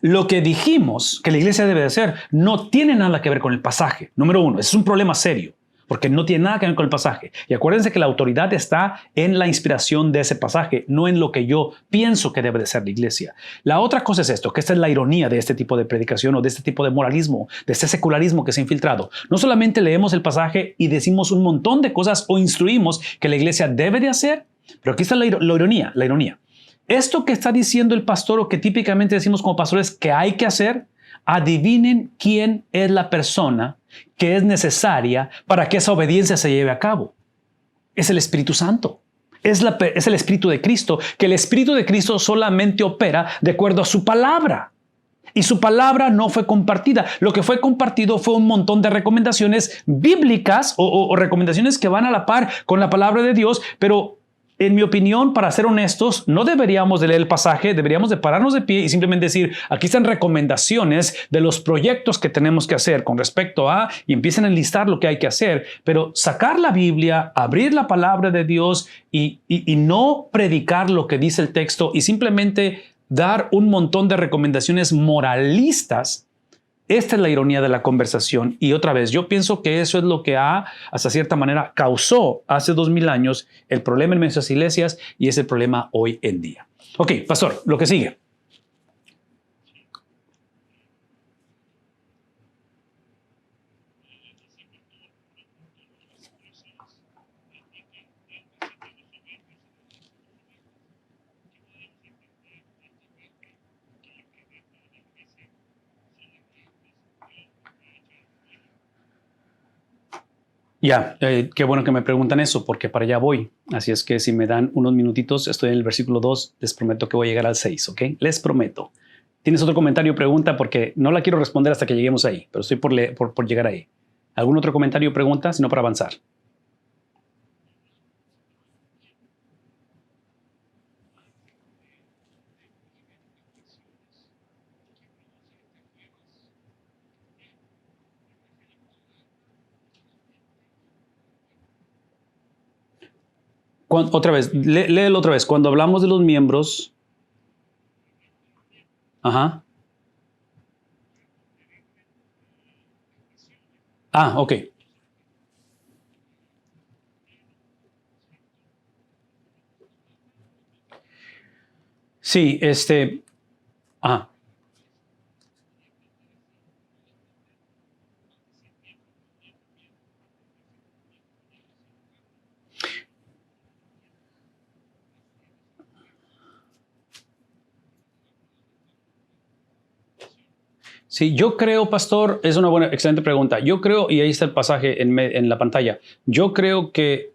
lo que dijimos que la iglesia debe de hacer no tiene nada que ver con el pasaje. Número uno, ese es un problema serio, porque no tiene nada que ver con el pasaje. Y acuérdense que la autoridad está en la inspiración de ese pasaje, no en lo que yo pienso que debe de ser la iglesia. La otra cosa es esto, que esta es la ironía de este tipo de predicación o de este tipo de moralismo, de este secularismo que se ha infiltrado. No solamente leemos el pasaje y decimos un montón de cosas o instruimos que la iglesia debe de hacer, pero aquí está la ironía. Esto que está diciendo el pastor o que típicamente decimos como pastores que hay que hacer, adivinen quién es la persona que es necesaria para que esa obediencia se lleve a cabo. Es el Espíritu Santo. Es el Espíritu de Cristo, que el Espíritu de Cristo solamente opera de acuerdo a su palabra. Y su palabra no fue compartida. Lo que fue compartido fue un montón de recomendaciones bíblicas o recomendaciones que van a la par con la palabra de Dios, pero en mi opinión, para ser honestos, no deberíamos de leer el pasaje, deberíamos de pararnos de pie y simplemente decir, aquí están recomendaciones de los proyectos que tenemos que hacer con respecto a, y empiecen a enlistar lo que hay que hacer, pero sacar la Biblia, abrir la palabra de Dios y no predicar lo que dice el texto y simplemente dar un montón de recomendaciones moralistas. Esta es la ironía de la conversación y otra vez, yo pienso que eso es lo que hasta cierta manera, causó hace 2000 años el problema en nuestras iglesias y es el problema hoy en día. Ok, pastor, lo que sigue. Qué bueno que me preguntan eso, porque para allá voy. Así es que si me dan unos minutitos, estoy en el versículo 2, les prometo que voy a llegar al 6, ¿ok? Les prometo. ¿Tienes otro comentario o pregunta? Porque no la quiero responder hasta que lleguemos ahí, pero estoy por llegar ahí. ¿Algún otro comentario o pregunta? Si no, para avanzar. Otra vez, léelo otra vez. Cuando hablamos de los miembros, ajá. Ah, ok. Sí, ajá. Sí, yo creo, pastor, es una buena, excelente pregunta. Yo creo, y ahí está el pasaje en la pantalla, yo creo que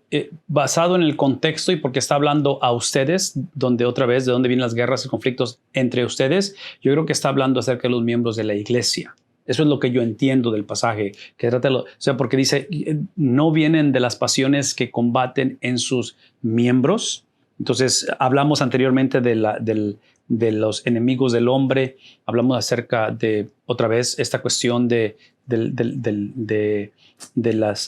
basado en el contexto y porque está hablando a ustedes, donde otra vez, de dónde vienen las guerras y conflictos entre ustedes, yo creo que está hablando acerca de los miembros de la iglesia. Eso es lo que yo entiendo del pasaje, que trata, o sea, porque dice, no vienen de las pasiones que combaten en sus miembros. Entonces, hablamos anteriormente de los enemigos del hombre, hablamos acerca de, otra vez, esta cuestión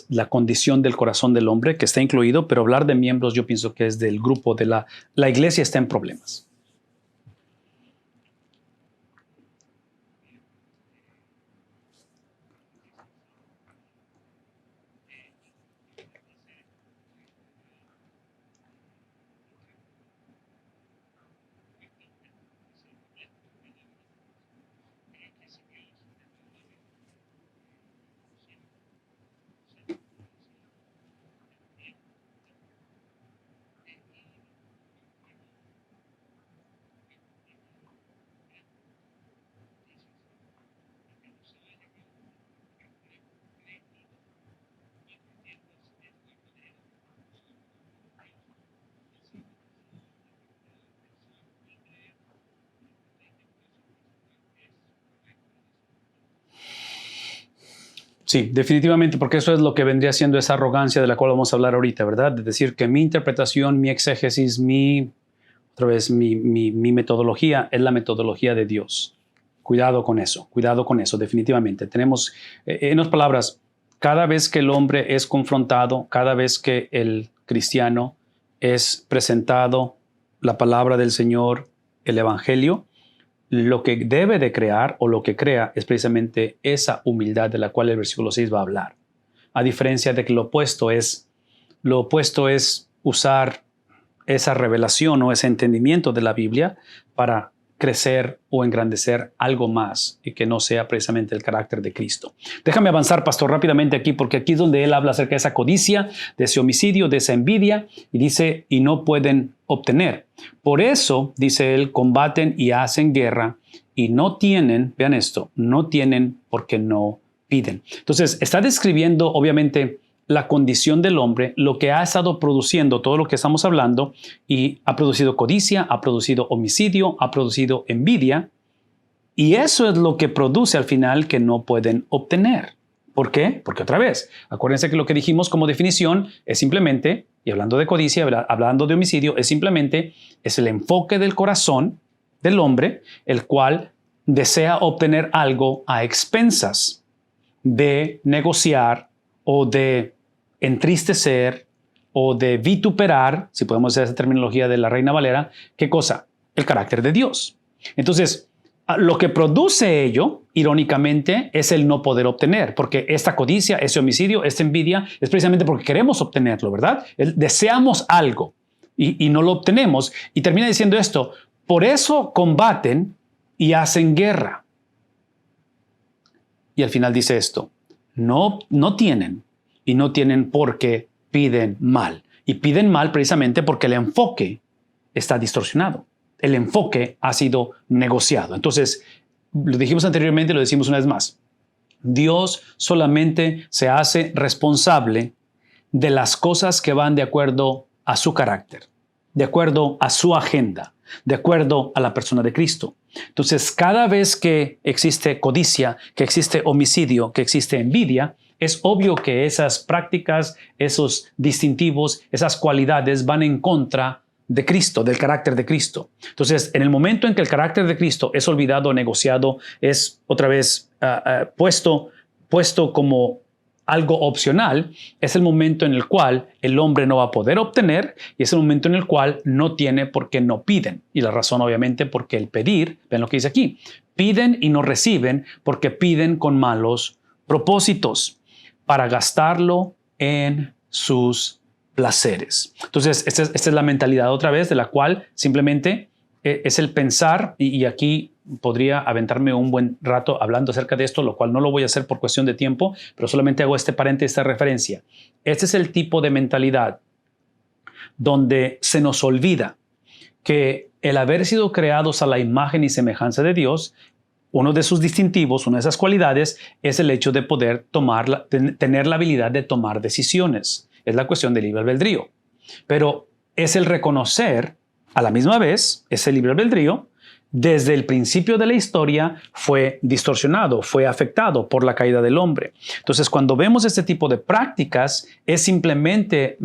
la condición del corazón del hombre, que está incluido, pero hablar de miembros yo pienso que es del grupo de la iglesia está en problemas. Sí, definitivamente, porque eso es lo que vendría siendo esa arrogancia de la cual vamos a hablar ahorita, ¿verdad? De decir que mi interpretación, mi exégesis, otra vez, mi metodología es la metodología de Dios. Cuidado con eso, definitivamente. Tenemos, en otras palabras, cada vez que el hombre es confrontado, cada vez que el cristiano es presentado la palabra del Señor, el Evangelio, lo que debe de crear o lo que crea es precisamente esa humildad de la cual el versículo 6 va a hablar. A diferencia de que lo opuesto es usar esa revelación o ese entendimiento de la Biblia para crecer o engrandecer algo más y que no sea precisamente el carácter de Cristo. Déjame avanzar, pastor, rápidamente aquí, porque aquí es donde él habla acerca de esa codicia, de ese homicidio, de esa envidia, y dice, y no pueden obtener. Por eso, dice él, combaten y hacen guerra y no tienen, vean esto, no tienen porque no piden. Entonces, está describiendo, obviamente, la condición del hombre, lo que ha estado produciendo todo lo que estamos hablando, y ha producido codicia, ha producido homicidio, ha producido envidia, y eso es lo que produce al final que no pueden obtener. ¿Por qué? Porque otra vez, acuérdense que lo que dijimos como definición es simplemente, y hablando de codicia, hablando de homicidio, es el enfoque del corazón del hombre, el cual desea obtener algo a expensas de negociar o de entristecer o de vituperar, si podemos usar esa terminología de la Reina Valera, ¿qué cosa? El carácter de Dios. Entonces, lo que produce ello, irónicamente, es el no poder obtener, porque esta codicia, ese homicidio, esta envidia, es precisamente porque queremos obtenerlo, ¿verdad? Deseamos algo y no lo obtenemos. Y termina diciendo esto, por eso combaten y hacen guerra. Y al final dice esto, no tienen, y no tienen porque piden mal. Y piden mal precisamente porque el enfoque está distorsionado. El enfoque ha sido negociado. Entonces, lo dijimos anteriormente y lo decimos una vez más. Dios solamente se hace responsable de las cosas que van de acuerdo a su carácter, de acuerdo a su agenda, de acuerdo a la persona de Cristo. Entonces, cada vez que existe codicia, que existe homicidio, que existe envidia, es obvio que esas prácticas, esos distintivos, esas cualidades van en contra de Cristo, del carácter de Cristo. Entonces, en el momento en que el carácter de Cristo es olvidado, negociado, es otra vez puesto como algo opcional, es el momento en el cual el hombre no va a poder obtener y es el momento en el cual no tiene porque no piden. Y la razón obviamente porque el pedir, ven lo que dice aquí, piden y no reciben porque piden con malos propósitos para gastarlo en sus placeres. Entonces, esta es la mentalidad otra vez de la cual simplemente es el pensar, y aquí podría aventarme un buen rato hablando acerca de esto, lo cual no lo voy a hacer por cuestión de tiempo, pero solamente hago este paréntesis, esta referencia. Este es el tipo de mentalidad donde se nos olvida que el haber sido creados a la imagen y semejanza de Dios, uno de sus distintivos, una de esas cualidades, es el hecho de poder tener la habilidad de tomar decisiones. Es la cuestión del libre albedrío. Pero es el reconocer a la misma vez, ese libre albedrío, desde el principio de la historia fue distorsionado, fue afectado por la caída del hombre. Entonces, cuando vemos este tipo de prácticas, es simplemente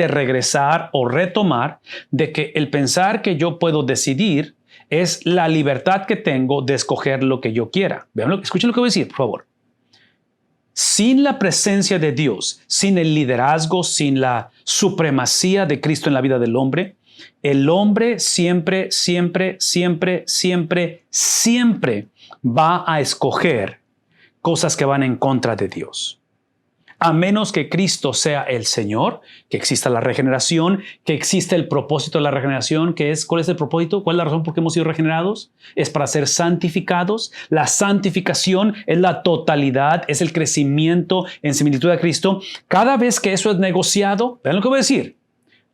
regresar o retomar de que el pensar que yo puedo decidir es la libertad que tengo de escoger lo que yo quiera. Escuchen lo que voy a decir, por favor. Sin la presencia de Dios, sin el liderazgo, sin la supremacía de Cristo en la vida del hombre, el hombre siempre va a escoger cosas que van en contra de Dios. A menos que Cristo sea el Señor, que exista la regeneración, que exista el propósito de la regeneración, ¿cuál es el propósito? ¿Cuál es la razón por qué hemos sido regenerados? Es para ser santificados. La santificación es la totalidad, es el crecimiento en similitud a Cristo. Cada vez que eso es negociado, vean lo que voy a decir,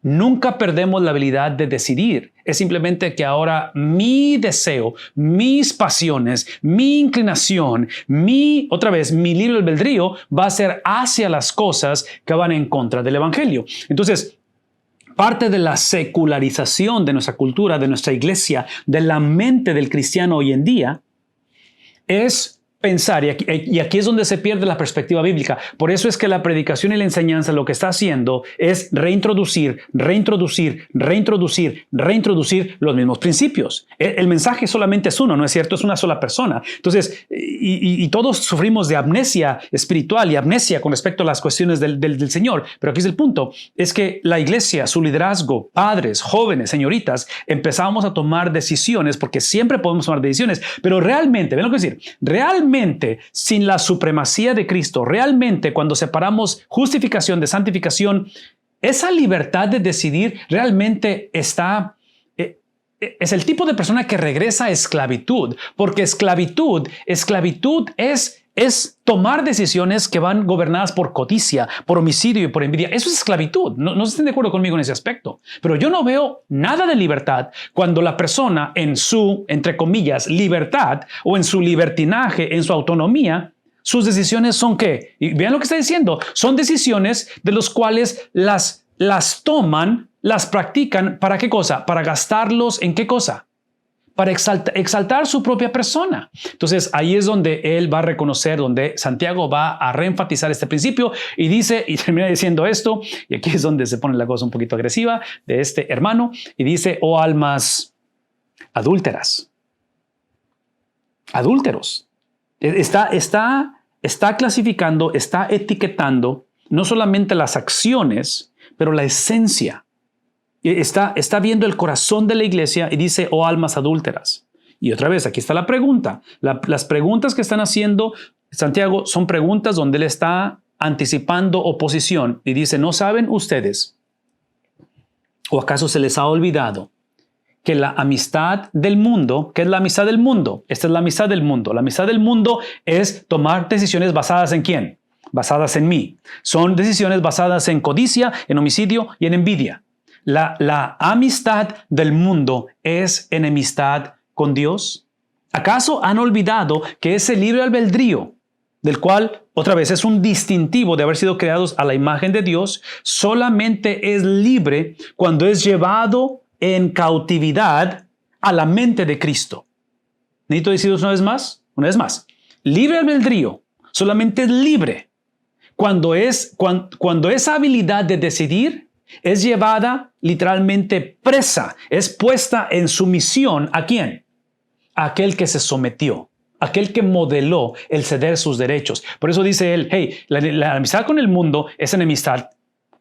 nunca perdemos la habilidad de decidir. Es simplemente que ahora mi deseo, mis pasiones, mi inclinación, mi libre albedrío va a ser hacia las cosas que van en contra del evangelio. Entonces, parte de la secularización de nuestra cultura, de nuestra iglesia, de la mente del cristiano hoy en día, es pensar, y aquí es donde se pierde la perspectiva bíblica. Por eso es que la predicación y la enseñanza lo que está haciendo es reintroducir los mismos principios. El mensaje solamente es uno, ¿no es cierto? Es una sola persona. Entonces, y todos sufrimos de amnesia espiritual y amnesia con respecto a las cuestiones del Señor. Pero aquí es el punto, es que la iglesia, su liderazgo, padres, jóvenes, señoritas, empezamos a tomar decisiones, porque siempre podemos tomar decisiones, pero realmente, ven lo que decir, realmente sin la supremacía de Cristo, realmente cuando separamos justificación de santificación, esa libertad de decidir realmente es el tipo de persona que regresa a esclavitud, porque esclavitud es tomar decisiones que van gobernadas por codicia, por homicidio y por envidia. Eso es esclavitud. No estén de acuerdo conmigo en ese aspecto. Pero yo no veo nada de libertad cuando la persona en su, entre comillas, libertad o en su libertinaje, en su autonomía, sus decisiones son ¿qué? Y vean lo que está diciendo. Son decisiones de los cuales las toman, las practican. ¿Para qué cosa? Para gastarlos ¿en qué cosa? Para exaltar su propia persona. Entonces, ahí es donde él va a reconocer, donde Santiago va a reenfatizar este principio y dice, y termina diciendo esto, y aquí es donde se pone la cosa un poquito agresiva de este hermano, y dice, oh almas adúlteras. Adúlteros. Está clasificando, está etiquetando no solamente las acciones, pero la esencia. Está viendo el corazón de la iglesia y dice, oh almas adúlteras. Y otra vez, aquí está la pregunta. Las preguntas que están haciendo Santiago son preguntas donde él está anticipando oposición y dice, ¿no saben ustedes? ¿O acaso se les ha olvidado que la amistad del mundo, ¿qué es la amistad del mundo? Esta es la amistad del mundo. La amistad del mundo es tomar decisiones basadas ¿en quién? Basadas en mí. Son decisiones basadas en codicia, en homicidio y en envidia. La amistad del mundo es enemistad con Dios. ¿Acaso han olvidado que ese libre albedrío, del cual otra vez es un distintivo de haber sido creados a la imagen de Dios, solamente es libre cuando es llevado en cautividad a la mente de Cristo. ¿Necesito decirlo una vez más? Una vez más. Libre albedrío solamente es libre cuando esa habilidad de decidir es llevada literalmente presa, es puesta en sumisión. ¿A quién? A aquel que se sometió, aquel que modeló el ceder sus derechos. Por eso dice él, hey, la amistad con el mundo es enemistad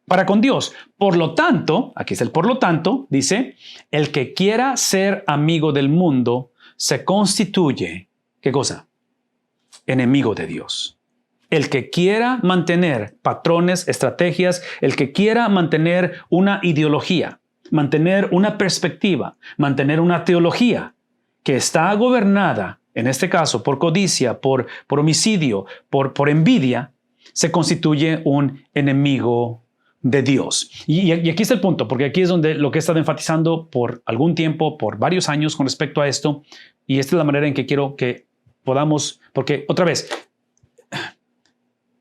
para con Dios. Por lo tanto, aquí es el por lo tanto, dice, el que quiera ser amigo del mundo se constituye, ¿qué cosa? Enemigo de Dios. El que quiera mantener patrones, estrategias, el que quiera mantener una ideología, mantener una perspectiva, mantener una teología que está gobernada, en este caso, por codicia, por homicidio, por envidia, se constituye un enemigo de Dios. Y aquí está el punto, porque aquí es donde lo que he estado enfatizando por algún tiempo, por varios años con respecto a esto, y esta es la manera en que quiero que podamos, porque otra vez,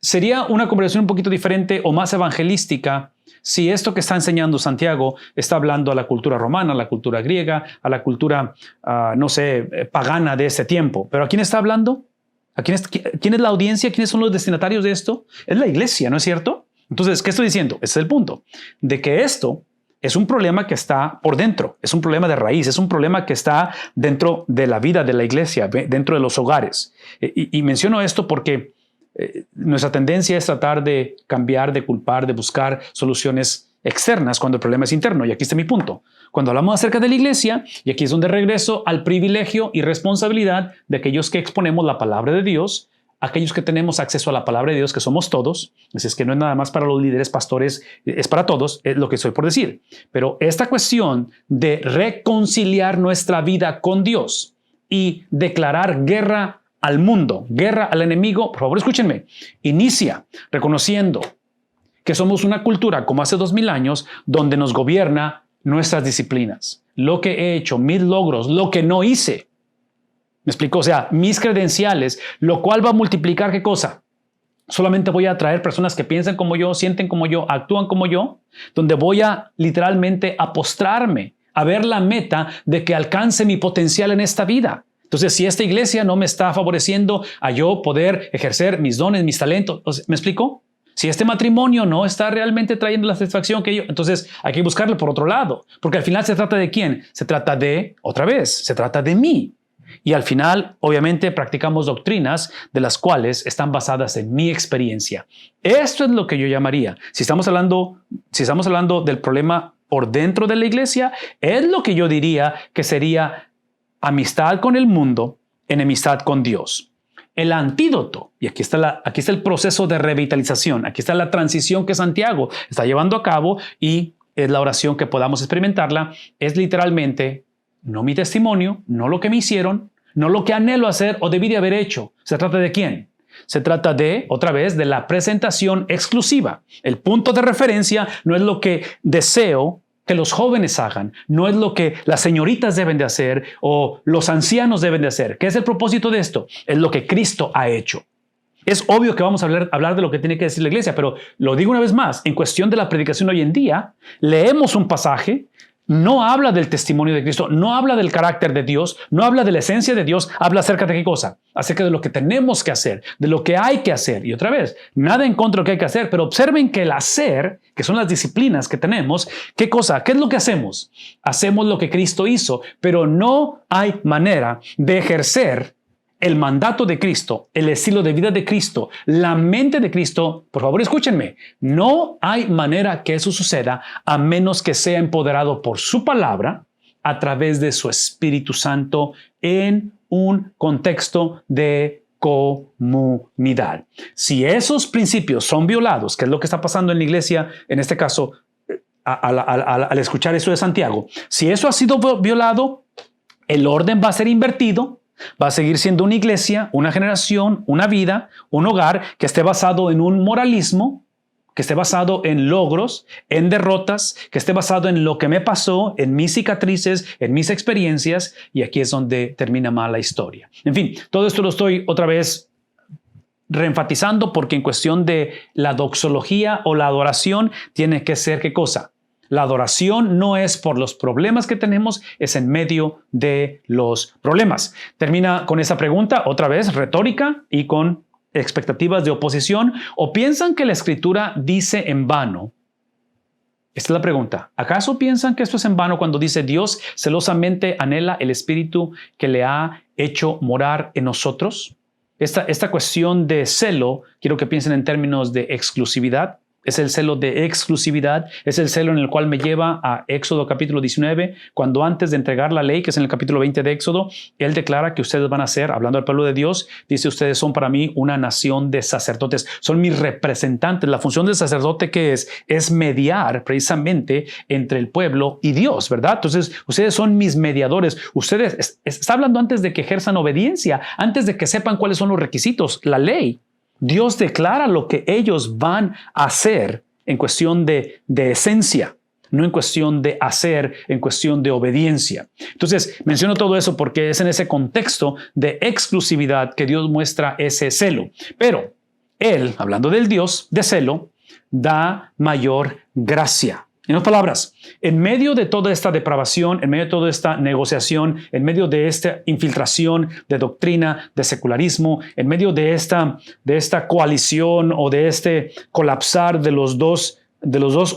sería una conversación un poquito diferente o más evangelística si esto que está enseñando Santiago está hablando a la cultura romana, a la cultura griega, a la cultura, pagana de ese tiempo. Pero ¿a quién está hablando? ¿Quién es la audiencia? ¿Quiénes son los destinatarios de esto? Es la iglesia, ¿no es cierto? Entonces, ¿qué estoy diciendo? Ese es el punto. De que esto es un problema que está por dentro, es un problema de raíz, es un problema que está dentro de la vida de la iglesia, dentro de los hogares. Y menciono esto porque nuestra tendencia es tratar de cambiar, de culpar, de buscar soluciones externas cuando el problema es interno. Y aquí está mi punto. Cuando hablamos acerca de la iglesia, y aquí es donde regreso al privilegio y responsabilidad de aquellos que exponemos la palabra de Dios, aquellos que tenemos acceso a la palabra de Dios, que somos todos. Es que no es nada más para los líderes, pastores, es para todos, es lo que estoy por decir. Pero esta cuestión de reconciliar nuestra vida con Dios y declarar guerra al mundo, guerra al enemigo, por favor escúchenme, inicia reconociendo que somos una cultura como hace 2000 años donde nos gobierna nuestras disciplinas, lo que he hecho, mis logros, lo que no hice. ¿Me explico? O sea, mis credenciales, lo cual va a multiplicar ¿qué cosa? Solamente voy a atraer personas que piensan como yo, sienten como yo, actúan como yo, donde voy a literalmente a postrarme, a ver la meta de que alcance mi potencial en esta vida. Entonces, si esta iglesia no me está favoreciendo a yo poder ejercer mis dones, mis talentos, ¿me explico? Si este matrimonio no está realmente trayendo la satisfacción que yo, entonces hay que buscarlo por otro lado, porque al final se trata de ¿quién? Se trata de, otra vez, se trata de mí. Y al final, obviamente, practicamos doctrinas de las cuales están basadas en mi experiencia. Esto es lo que yo llamaría, si estamos hablando del problema por dentro de la iglesia, es lo que yo diría que sería amistad con el mundo, enemistad con Dios. El antídoto, y aquí está el proceso de revitalización, aquí está la transición que Santiago está llevando a cabo y es la oración que podamos experimentarla, es literalmente no mi testimonio, no lo que me hicieron, no lo que anhelo hacer o debí de haber hecho. ¿Se trata de quién? Se trata de, otra vez, de la presentación exclusiva. El punto de referencia no es lo que deseo que los jóvenes hagan, no es lo que las señoritas deben de hacer o los ancianos deben de hacer. ¿Qué es el propósito de esto? Es lo que Cristo ha hecho. Es obvio que vamos a hablar de lo que tiene que decir la iglesia, pero lo digo una vez más, en cuestión de la predicación hoy en día, leemos un pasaje, no habla del testimonio de Cristo, no habla del carácter de Dios, no habla de la esencia de Dios, habla acerca de qué cosa, acerca de lo que tenemos que hacer, de lo que hay que hacer. Y otra vez, nada en contra de lo que hay que hacer, pero observen que el hacer, que son las disciplinas que tenemos, ¿qué cosa? ¿Qué es lo que hacemos? Hacemos lo que Cristo hizo, pero no hay manera de ejercer el mandato de Cristo, el estilo de vida de Cristo, la mente de Cristo. Por favor, escúchenme, no hay manera que eso suceda a menos que sea empoderado por su palabra a través de su Espíritu Santo en un contexto de comunidad. Si esos principios son violados, que es lo que está pasando en la iglesia, en este caso, al escuchar eso de Santiago, si eso ha sido violado, el orden va a ser invertido. Va a seguir siendo una iglesia, una generación, una vida, un hogar que esté basado en un moralismo, que esté basado en logros, en derrotas, que esté basado en lo que me pasó, en mis cicatrices, en mis experiencias, y aquí es donde termina mal la historia. En fin, todo esto lo estoy otra vez reenfatizando porque en cuestión de la doxología o la adoración tiene que ser ¿qué cosa? La adoración no es por los problemas que tenemos, es en medio de los problemas. Termina con esa pregunta, otra vez retórica y con expectativas de oposición. ¿O piensan que la Escritura dice en vano? Esta es la pregunta. ¿Acaso piensan que esto es en vano cuando dice Dios celosamente anhela el Espíritu que le ha hecho morar en nosotros? Esta cuestión de celo, quiero que piensen en términos de exclusividad. Es el celo de exclusividad, es el celo en el cual me lleva a Éxodo capítulo 19, cuando antes de entregar la ley, que es en el capítulo 20 de Éxodo, él declara que ustedes van a ser, hablando al pueblo de Dios, dice: ustedes son para mí una nación de sacerdotes, son mis representantes. La función del sacerdote, ¿qué es? Es mediar precisamente entre el pueblo y Dios, ¿verdad? Entonces, ustedes son mis mediadores. Ustedes, está hablando antes de que ejerzan obediencia, antes de que sepan cuáles son los requisitos, la ley. Dios declara lo que ellos van a hacer en cuestión de esencia, no en cuestión de hacer, en cuestión de obediencia. Entonces, menciono todo eso porque es en ese contexto de exclusividad que Dios muestra ese celo. Pero Él, hablando del Dios de celo, da mayor gracia. En otras palabras, en medio de toda esta depravación, en medio de toda esta negociación, en medio de esta infiltración de doctrina, de secularismo, en medio de esta coalición o de este colapsar de los dos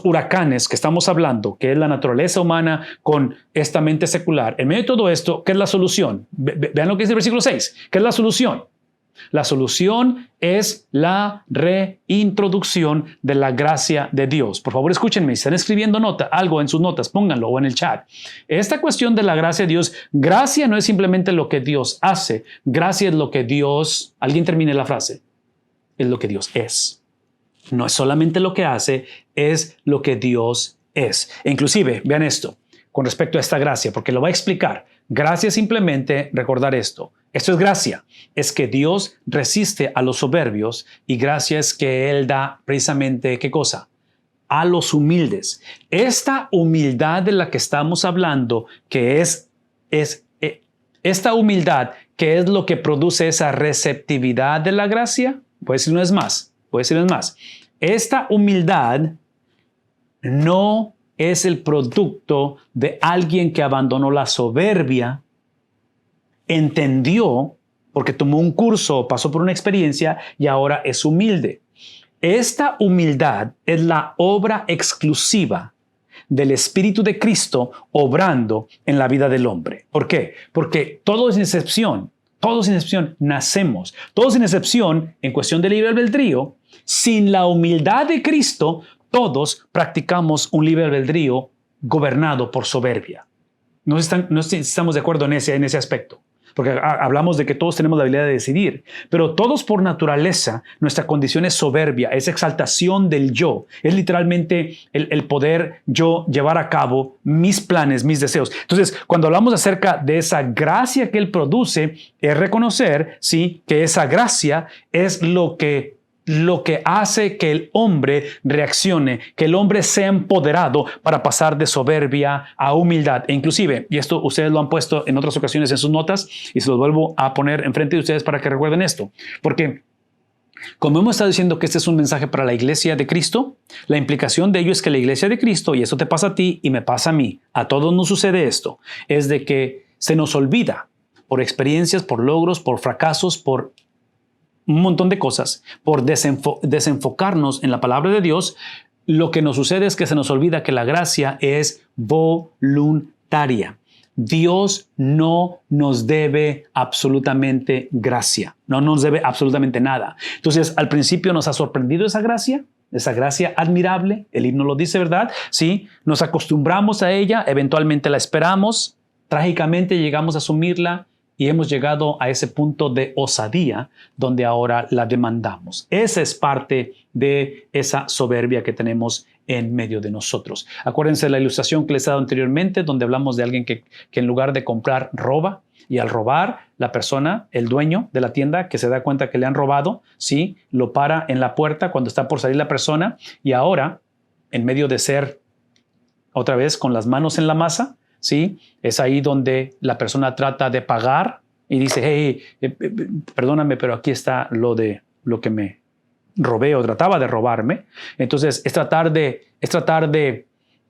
huracanes que estamos hablando, que es la naturaleza humana con esta mente secular, en medio de todo esto, ¿qué es la solución? Vean lo que dice el versículo 6. ¿Qué es la solución? La solución es la reintroducción de la gracia de Dios. Por favor, escúchenme. Si están escribiendo algo en sus notas, pónganlo o en el chat. Esta cuestión de la gracia de Dios, gracia no es simplemente lo que Dios hace. Gracia es lo que Dios, alguien termine la frase, es lo que Dios es. No es solamente lo que hace, es lo que Dios es. E inclusive, vean esto, con respecto a esta gracia, porque lo va a explicar. Gracia es simplemente recordar esto. Esto es gracia. Es que Dios resiste a los soberbios y gracia es que Él da precisamente, ¿qué cosa? A los humildes. Esta humildad de la que estamos hablando, que es esta humildad, que es lo que produce esa receptividad de la gracia. Puede decir no es más. Esta humildad no es el producto de alguien que abandonó la soberbia, entendió, porque tomó un curso, pasó por una experiencia y ahora es humilde. Esta humildad es la obra exclusiva del Espíritu de Cristo obrando en la vida del hombre. ¿Por qué? Porque todos sin excepción nacemos, todos sin excepción en cuestión de libre albedrío, sin la humildad de Cristo, todos practicamos un libre albedrío gobernado por soberbia. No estamos de acuerdo en ese aspecto, porque hablamos de que todos tenemos la habilidad de decidir, pero todos por naturaleza, nuestra condición es soberbia, es exaltación del yo, es literalmente el poder yo llevar a cabo mis planes, mis deseos. Entonces, cuando hablamos acerca de esa gracia que Él produce, es reconocer, sí, que esa gracia es lo que hace que el hombre reaccione, que el hombre sea empoderado para pasar de soberbia a humildad. E inclusive, y esto ustedes lo han puesto en otras ocasiones en sus notas, y se los vuelvo a poner enfrente de ustedes para que recuerden esto. Porque como hemos estado diciendo que este es un mensaje para la iglesia de Cristo, la implicación de ello es que la iglesia de Cristo, y eso te pasa a ti y me pasa a mí, a todos nos sucede esto, es de que se nos olvida por experiencias, por logros, por fracasos, por un montón de cosas, por desenfocarnos en la palabra de Dios. Lo que nos sucede es que se nos olvida que la gracia es voluntaria. Dios no nos debe absolutamente gracia, no nos debe absolutamente nada. Entonces, al principio nos ha sorprendido esa gracia admirable, el himno lo dice, ¿verdad? Sí, nos acostumbramos a ella, eventualmente la esperamos, trágicamente llegamos a asumirla, y hemos llegado a ese punto de osadía donde ahora la demandamos. Esa es parte de esa soberbia que tenemos en medio de nosotros. Acuérdense de la ilustración que les he dado anteriormente, donde hablamos de alguien que en lugar de comprar, roba. Y al robar, la persona, el dueño de la tienda, que se da cuenta que le han robado, ¿sí?, lo para en la puerta cuando está por salir la persona. Y ahora, en medio de ser, otra vez, con las manos en la masa, ¿sí?, es ahí donde la persona trata de pagar y dice, hey, perdóname, pero aquí está lo que me robé o trataba de robarme. Entonces es tratar de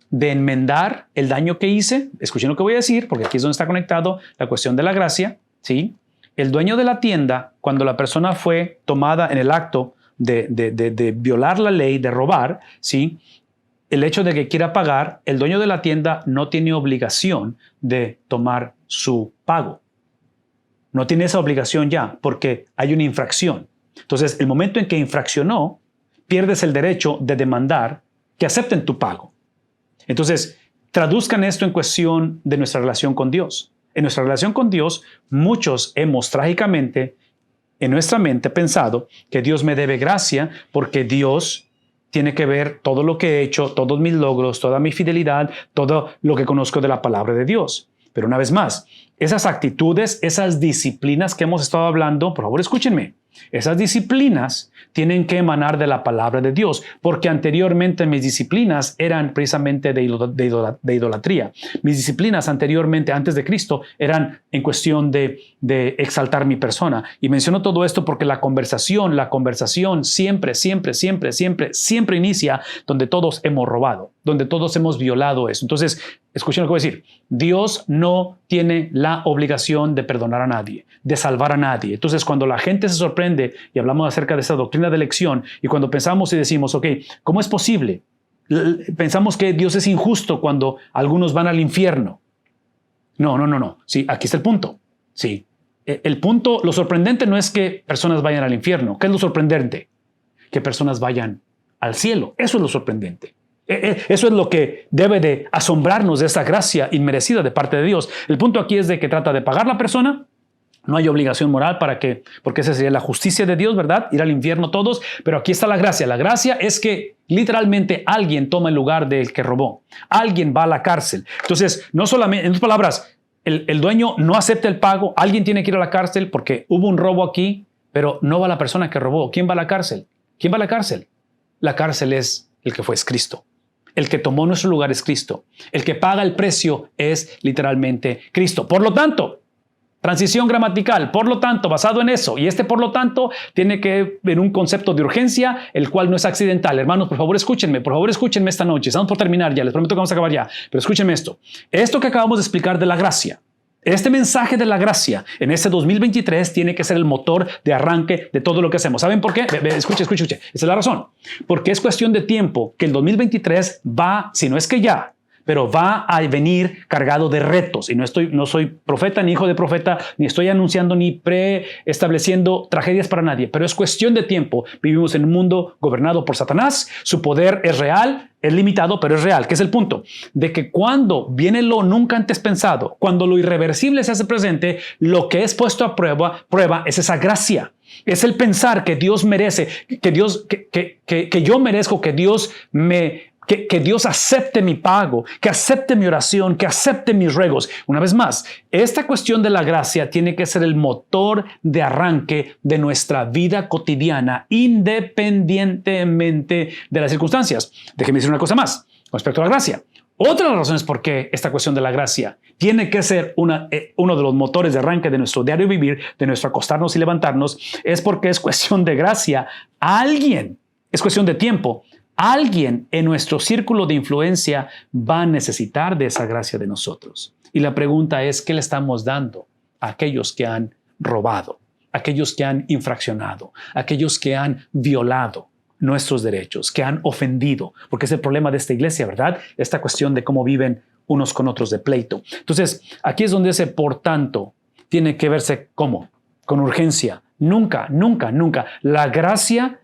de enmendar el daño que hice. Escuchen lo que voy a decir, porque aquí es donde está conectado la cuestión de la gracia, ¿sí? El dueño de la tienda, cuando la persona fue tomada en el acto de violar la ley, de robar, ¿sí? El hecho de que quiera pagar, el dueño de la tienda no tiene obligación de tomar su pago. No tiene esa obligación ya, porque hay una infracción. Entonces, el momento en que infraccionó, pierdes el derecho de demandar que acepten tu pago. Entonces, traduzcan esto en cuestión de nuestra relación con Dios. En nuestra relación con Dios, muchos hemos trágicamente en nuestra mente pensado que Dios me debe gracia porque Dios tiene que ver todo lo que he hecho, todos mis logros, toda mi fidelidad, todo lo que conozco de la palabra de Dios. Pero una vez más, esas actitudes, esas disciplinas que hemos estado hablando, por favor escúchenme, esas disciplinas tienen que emanar de la palabra de Dios, porque anteriormente mis disciplinas eran precisamente de idolatría. Mis disciplinas anteriormente, antes de Cristo, eran en cuestión de exaltar mi persona. Y menciono todo esto porque la conversación siempre inicia donde todos hemos robado, donde todos hemos violado eso. Entonces, escuchen lo que voy a decir. Dios no tiene la obligación de perdonar a nadie, de salvar a nadie. Entonces, cuando la gente se sorprende y hablamos acerca de esa doctrina de elección y cuando pensamos y decimos, ok, ¿cómo es posible? Pensamos que Dios es injusto cuando algunos van al infierno. No. Sí, aquí está el punto. Sí. El punto, lo sorprendente no es que personas vayan al infierno. ¿Qué es lo sorprendente? Que personas vayan al cielo. Eso es lo sorprendente. Eso es lo que debe de asombrarnos de esa gracia inmerecida de parte de Dios. El punto aquí es de que trata de pagar la persona. No hay obligación moral porque esa sería la justicia de Dios, ¿verdad? Ir al infierno todos. Pero aquí está la gracia. La gracia es que literalmente alguien toma el lugar del que robó. Alguien va a la cárcel. Entonces, no solamente, en otras palabras, el dueño no acepta el pago. Alguien tiene que ir a la cárcel porque hubo un robo aquí, pero no va la persona que robó. ¿Quién va a la cárcel? ¿Quién va a la cárcel? La cárcel es el que fue, es Cristo. El que tomó nuestro lugar es Cristo. El que paga el precio es literalmente Cristo. Por lo tanto, transición gramatical, por lo tanto, basado en eso. Y por lo tanto, tiene que ver un concepto de urgencia, el cual no es accidental. Hermanos, por favor, escúchenme esta noche. Estamos por terminar ya, les prometo que vamos a acabar ya. Pero escúchenme esto. Esto que acabamos de explicar de la gracia, este mensaje de la gracia en este 2023 tiene que ser el motor de arranque de todo lo que hacemos. ¿Saben por qué? Escuche. Esa es la razón. Porque es cuestión de tiempo que el 2023 va, si no es que ya, pero va a venir cargado de retos. Y no soy profeta ni hijo de profeta, ni estoy anunciando ni preestableciendo tragedias para nadie, pero es cuestión de tiempo. Vivimos en un mundo gobernado por Satanás. Su poder es real, es limitado, pero es real. ¿Qué es el punto? De que cuando viene lo nunca antes pensado, cuando lo irreversible se hace presente, lo que es puesto a prueba es esa gracia. Es el pensar que Dios merece, que yo merezco, que Dios acepte mi pago, que acepte mi oración, que acepte mis ruegos. Una vez más, esta cuestión de la gracia tiene que ser el motor de arranque de nuestra vida cotidiana, independientemente de las circunstancias. Déjeme decir una cosa más con respecto a la gracia. Otra de las razones por qué esta cuestión de la gracia tiene que ser uno de los motores de arranque de nuestro diario vivir, de nuestro acostarnos y levantarnos, es porque es cuestión de gracia. Es cuestión de tiempo. Alguien en nuestro círculo de influencia va a necesitar de esa gracia de nosotros. Y la pregunta es, ¿qué le estamos dando a aquellos que han robado, a aquellos que han infraccionado, a aquellos que han violado nuestros derechos, que han ofendido? Porque es el problema de esta iglesia, ¿verdad? Esta cuestión de cómo viven unos con otros de pleito. Entonces, aquí es donde ese por tanto tiene que verse ¿cómo? Con urgencia. Nunca. La gracia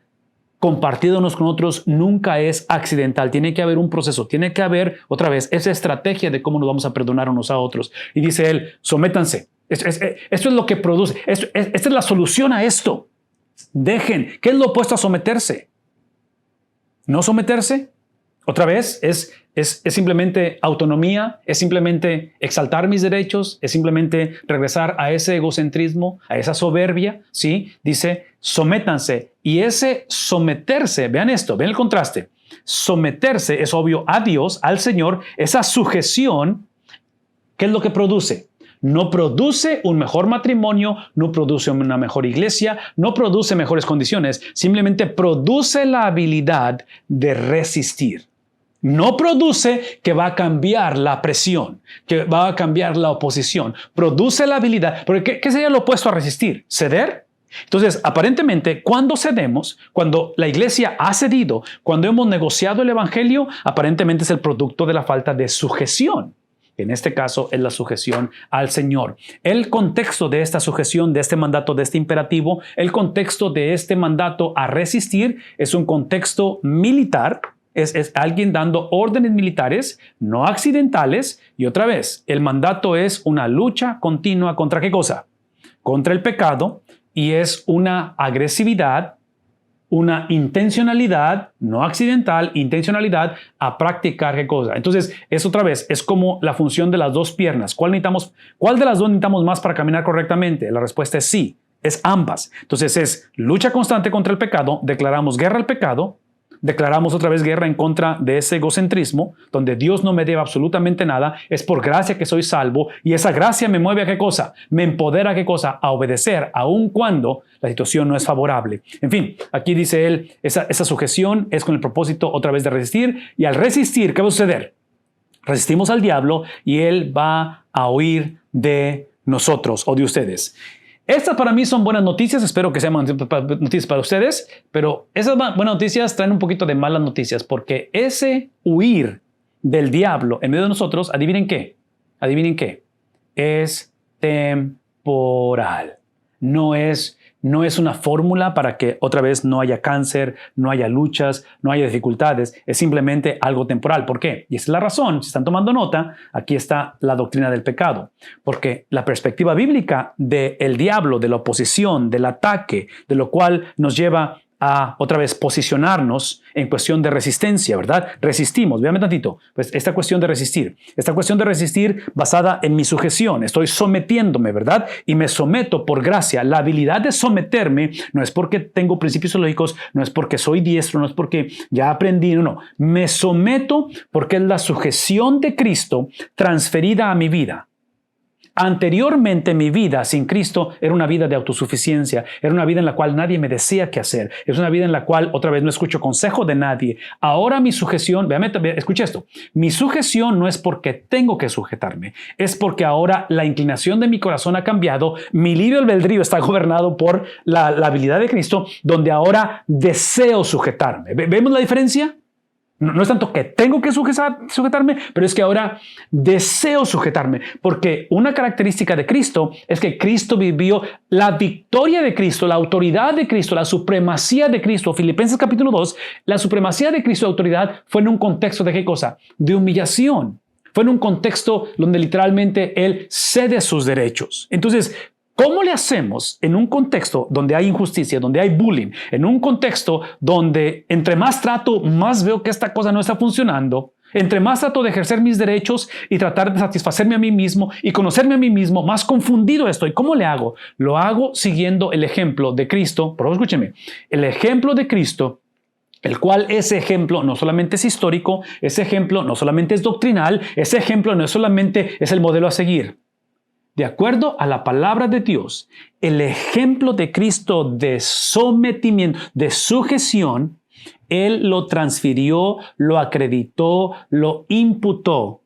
compartido unos con otros nunca es accidental. Tiene que haber un proceso, tiene que haber otra vez esa estrategia de cómo nos vamos a perdonar unos a otros. Y dice él, sométanse. Esto es lo que produce. Esta es la solución a esto. Dejen. ¿Qué es lo opuesto a someterse? No someterse, otra vez, es simplemente autonomía, es simplemente exaltar mis derechos, es simplemente regresar a ese egocentrismo, a esa soberbia, ¿sí? Dice, sométanse. Y ese someterse, vean esto, vean el contraste. Someterse es obvio a Dios, al Señor, esa sujeción, ¿qué es lo que produce? No produce un mejor matrimonio, no produce una mejor iglesia, no produce mejores condiciones, simplemente produce la habilidad de resistir. No produce que va a cambiar la presión, que va a cambiar la oposición. Produce la habilidad. Porque ¿qué sería lo opuesto a resistir? ¿Ceder? Entonces, aparentemente, cuando cedemos, cuando la iglesia ha cedido, cuando hemos negociado el evangelio, aparentemente es el producto de la falta de sujeción. En este caso es la sujeción al Señor. El contexto de esta sujeción, de este mandato, de este imperativo, el contexto de este mandato a resistir es un contexto militar. Es alguien dando órdenes militares, no accidentales. Y otra vez, el mandato es una lucha continua ¿contra qué cosa? Contra el pecado, y es una agresividad, una intencionalidad, no accidental, intencionalidad a practicar qué cosa. Entonces, es otra vez, es como la función de las dos piernas. ¿Cuál de las dos necesitamos más para caminar correctamente? La respuesta es sí, es ambas. Entonces, es lucha constante contra el pecado, declaramos guerra al pecado, declaramos otra vez guerra en contra de ese egocentrismo, donde Dios no me debe absolutamente nada, es por gracia que soy salvo, y esa gracia me mueve a qué cosa, me empodera a qué cosa, a obedecer, aun cuando la situación no es favorable. En fin, aquí dice él, esa sujeción es con el propósito otra vez de resistir, y al resistir, ¿qué va a suceder? Resistimos al diablo y él va a huir de nosotros o de ustedes. Estas para mí son buenas noticias, espero que sean noticias para ustedes, pero esas buenas noticias traen un poquito de malas noticias, porque ese huir del diablo en medio de nosotros, adivinen qué, es temporal. No es una fórmula para que otra vez no haya cáncer, no haya luchas, no haya dificultades. Es simplemente algo temporal. ¿Por qué? Y esa es la razón. Si están tomando nota, aquí está la doctrina del pecado. Porque la perspectiva bíblica del diablo, de la oposición, del ataque, de lo cual nos lleva a otra vez posicionarnos en cuestión de resistencia, ¿verdad? Resistimos, véame tantito, pues esta cuestión de resistir basada en mi sujeción, estoy sometiéndome, ¿verdad? Y me someto por gracia. La habilidad de someterme no es porque tengo principios lógicos, no es porque soy diestro, no es porque ya aprendí, no. Me someto porque es la sujeción de Cristo transferida a mi vida. Anteriormente mi vida sin Cristo era una vida de autosuficiencia, era una vida en la cual nadie me decía qué hacer, es una vida en la cual otra vez no escucho consejo de nadie. Ahora mi sujeción, escucha esto, mi sujeción no es porque tengo que sujetarme, es porque ahora la inclinación de mi corazón ha cambiado, mi libre albedrío está gobernado por la habilidad de Cristo, donde ahora deseo sujetarme. ¿Vemos la diferencia? No es tanto que tengo que sujetarme, pero es que ahora deseo sujetarme, porque una característica de Cristo es que Cristo vivió la victoria de Cristo, la autoridad de Cristo, la supremacía de Cristo. Filipenses capítulo 2, la supremacía de Cristo, la autoridad, fue en un contexto de ¿qué cosa? De humillación. Fue en un contexto donde literalmente Él cede sus derechos. Entonces, ¿cómo le hacemos en un contexto donde hay injusticia, donde hay bullying, en un contexto donde entre más trato, más veo que esta cosa no está funcionando? Entre más trato de ejercer mis derechos y tratar de satisfacerme a mí mismo y conocerme a mí mismo, más confundido estoy. ¿Cómo le hago? Lo hago siguiendo el ejemplo de Cristo. Por favor, escúcheme. El ejemplo de Cristo, el cual ese ejemplo no solamente es histórico, ese ejemplo no solamente es doctrinal, ese ejemplo no solamente es el modelo a seguir. De acuerdo a la palabra de Dios, el ejemplo de Cristo de sometimiento, de sujeción, Él lo transfirió, lo acreditó, lo imputó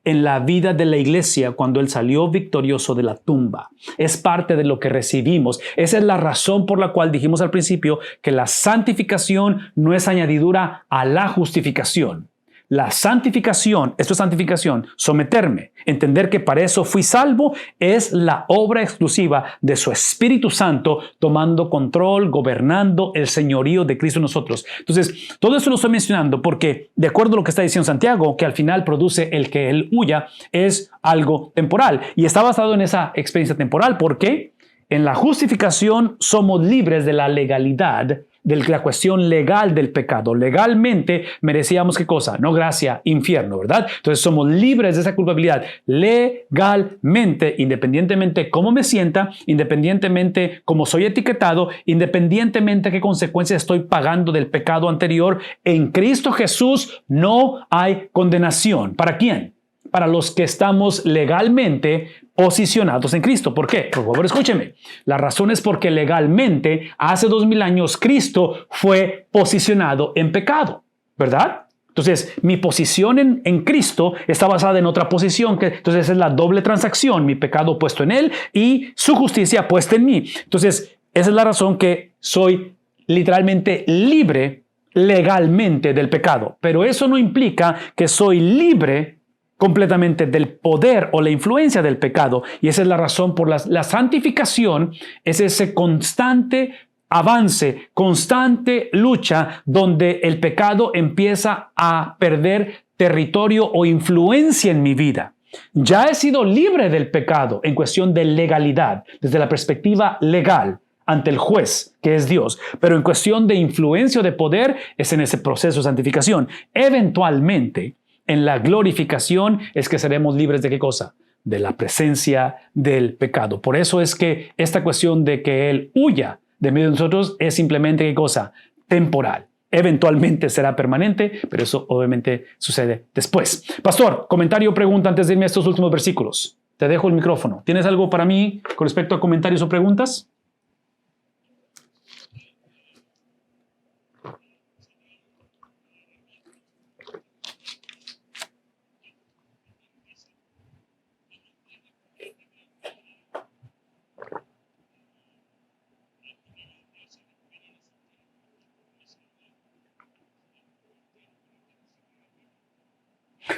en la vida de la iglesia cuando Él salió victorioso de la tumba. Es parte de lo que recibimos. Esa es la razón por la cual dijimos al principio que la santificación no es añadidura a la justificación. La santificación, esto es santificación, someterme, entender que para eso fui salvo, es la obra exclusiva de su Espíritu Santo tomando control, gobernando el señorío de Cristo en nosotros. Entonces, todo esto lo estoy mencionando porque, de acuerdo a lo que está diciendo Santiago, que al final produce el que él huya, es algo temporal. Y está basado en esa experiencia temporal porque en la justificación somos libres de la legalidad, de la cuestión legal del pecado. Legalmente merecíamos ¿qué cosa? No gracia, infierno, ¿verdad? Entonces somos libres de esa culpabilidad legalmente, independientemente cómo me sienta, independientemente cómo soy etiquetado, independientemente qué consecuencias estoy pagando del pecado anterior. En Cristo Jesús no hay condenación. ¿Para quién? Para los que estamos legalmente posicionados en Cristo. ¿Por qué? Por favor, escúcheme. La razón es porque legalmente, hace 2000 años, Cristo fue posicionado en pecado, ¿verdad? Entonces, mi posición en Cristo está basada en otra posición. Entonces, esa es la doble transacción. Mi pecado puesto en Él y su justicia puesta en mí. Entonces, esa es la razón que soy literalmente libre legalmente del pecado. Pero eso no implica que soy libre completamente del poder o la influencia del pecado. Y esa es la razón por la santificación. Es ese constante avance, constante lucha donde el pecado empieza a perder territorio o influencia en mi vida. Ya he sido libre del pecado en cuestión de legalidad, desde la perspectiva legal ante el juez, que es Dios. Pero en cuestión de influencia o de poder, es en ese proceso de santificación. Eventualmente, en la glorificación, es que seremos libres ¿de qué cosa? De la presencia del pecado. Por eso es que esta cuestión de que Él huya de medio de nosotros es simplemente ¿qué cosa? Temporal. Eventualmente será permanente, pero eso obviamente sucede después. Pastor, comentario o pregunta antes de irme a estos últimos versículos. Te dejo el micrófono. ¿Tienes algo para mí con respecto a comentarios o preguntas?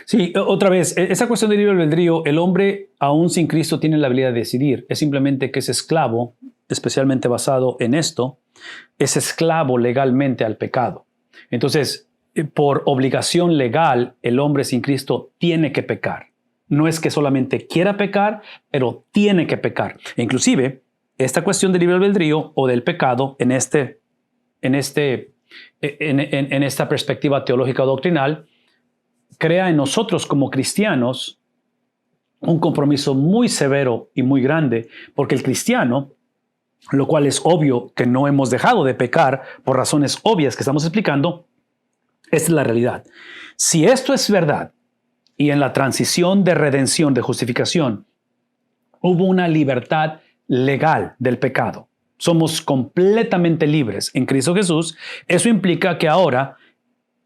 Sí, otra vez, esa cuestión del libre albedrío, el hombre aún sin Cristo tiene la habilidad de decidir. Es simplemente que es esclavo, especialmente basado en esto, es esclavo legalmente al pecado. Entonces, por obligación legal, el hombre sin Cristo tiene que pecar. No es que solamente quiera pecar, pero tiene que pecar. E inclusive, esta cuestión del libre albedrío o del pecado en esta perspectiva teológica o doctrinal, crea en nosotros como cristianos un compromiso muy severo y muy grande, porque el cristiano, lo cual es obvio que no hemos dejado de pecar por razones obvias que estamos explicando, esta es la realidad. Si esto es verdad y en la transición de redención, de justificación, hubo una libertad legal del pecado, somos completamente libres en Cristo Jesús, eso implica que ahora,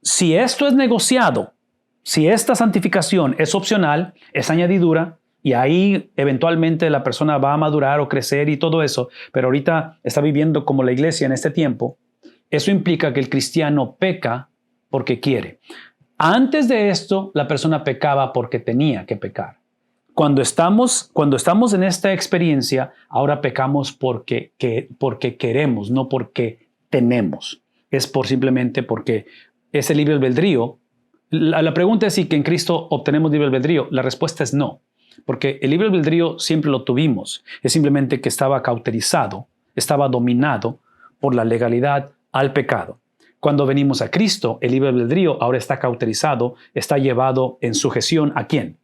si esto es negociado, si esta santificación es opcional, es añadidura, y ahí eventualmente la persona va a madurar o crecer y todo eso, pero ahorita está viviendo como la iglesia en este tiempo, eso implica que el cristiano peca porque quiere. Antes de esto, la persona pecaba porque tenía que pecar. Cuando estamos en esta experiencia, ahora pecamos porque queremos, no porque tenemos. Es simplemente porque ese libre albedrío. La pregunta es si que en Cristo obtenemos libre albedrío. La respuesta es no, porque el libre albedrío siempre lo tuvimos. Es simplemente que estaba cauterizado, estaba dominado por la legalidad al pecado. Cuando venimos a Cristo, el libre albedrío ahora está cauterizado, está llevado en sujeción ¿a quién?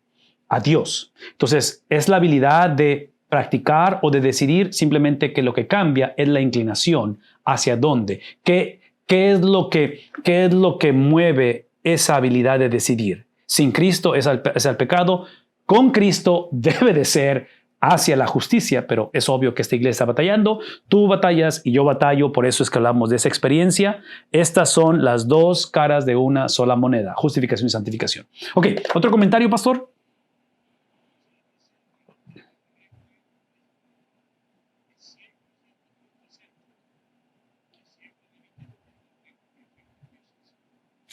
A Dios. Entonces, es la habilidad de practicar o de decidir, simplemente que lo que cambia es la inclinación hacia dónde. ¿Qué es lo que mueve esa habilidad de decidir? Sin Cristo es al pecado, con Cristo debe de ser hacia la justicia, pero es obvio que esta iglesia está batallando, tú batallas y yo batallo, por eso es que hablamos de esa experiencia. Estas son las dos caras de una sola moneda, justificación y santificación. Ok, ¿otro comentario, pastor?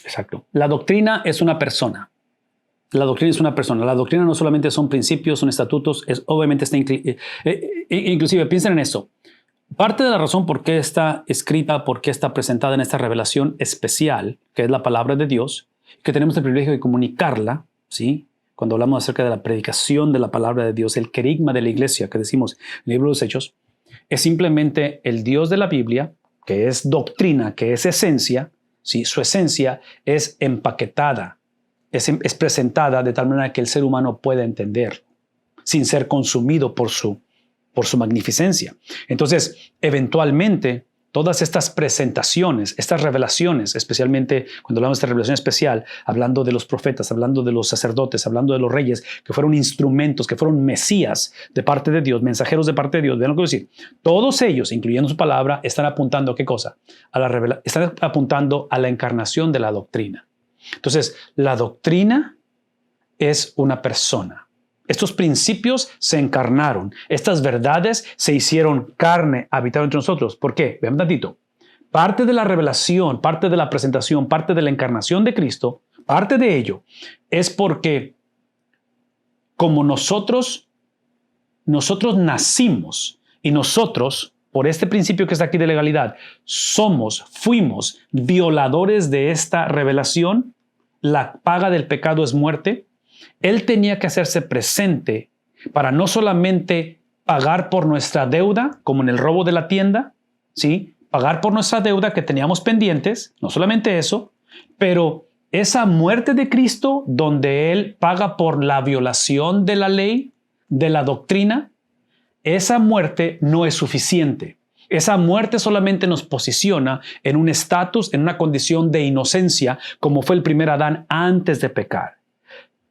Exacto. La doctrina es una persona. La doctrina es una persona. La doctrina no solamente son principios, son estatutos, obviamente está inclusive piensen en esto. Parte de la razón por qué está escrita, por qué está presentada en esta revelación especial, que es la palabra de Dios, que tenemos el privilegio de comunicarla, ¿sí? Cuando hablamos acerca de la predicación de la palabra de Dios, el querigma de la iglesia que decimos en el libro de los Hechos, es simplemente el Dios de la Biblia, que es doctrina, que es esencia, ¿sí? Su esencia es empaquetada, es presentada de tal manera que el ser humano pueda entender sin ser consumido por su magnificencia. Entonces, eventualmente, todas estas presentaciones, estas revelaciones, especialmente cuando hablamos de esta revelación especial, hablando de los profetas, hablando de los sacerdotes, hablando de los reyes, que fueron instrumentos, que fueron mesías de parte de Dios, mensajeros de parte de Dios, vean lo que quiero decir. Todos ellos, incluyendo su palabra, están apuntando ¿a qué cosa? Están apuntando a la encarnación de la doctrina. Entonces, la doctrina es una persona. Estos principios se encarnaron. Estas verdades se hicieron carne, habitaron entre nosotros. ¿Por qué? Vean un tantito. Parte de la revelación, parte de la presentación, parte de la encarnación de Cristo, parte de ello es porque como nosotros nacimos y nosotros, por este principio que está aquí de legalidad, fuimos violadores de esta revelación, la paga del pecado es muerte. Él tenía que hacerse presente para no solamente pagar por nuestra deuda, como en el robo de la tienda, ¿sí? Pagar por nuestra deuda que teníamos pendientes, no solamente eso, pero esa muerte de Cristo donde Él paga por la violación de la ley, de la doctrina, esa muerte no es suficiente. Esa muerte solamente nos posiciona en un estatus, en una condición de inocencia, como fue el primer Adán antes de pecar.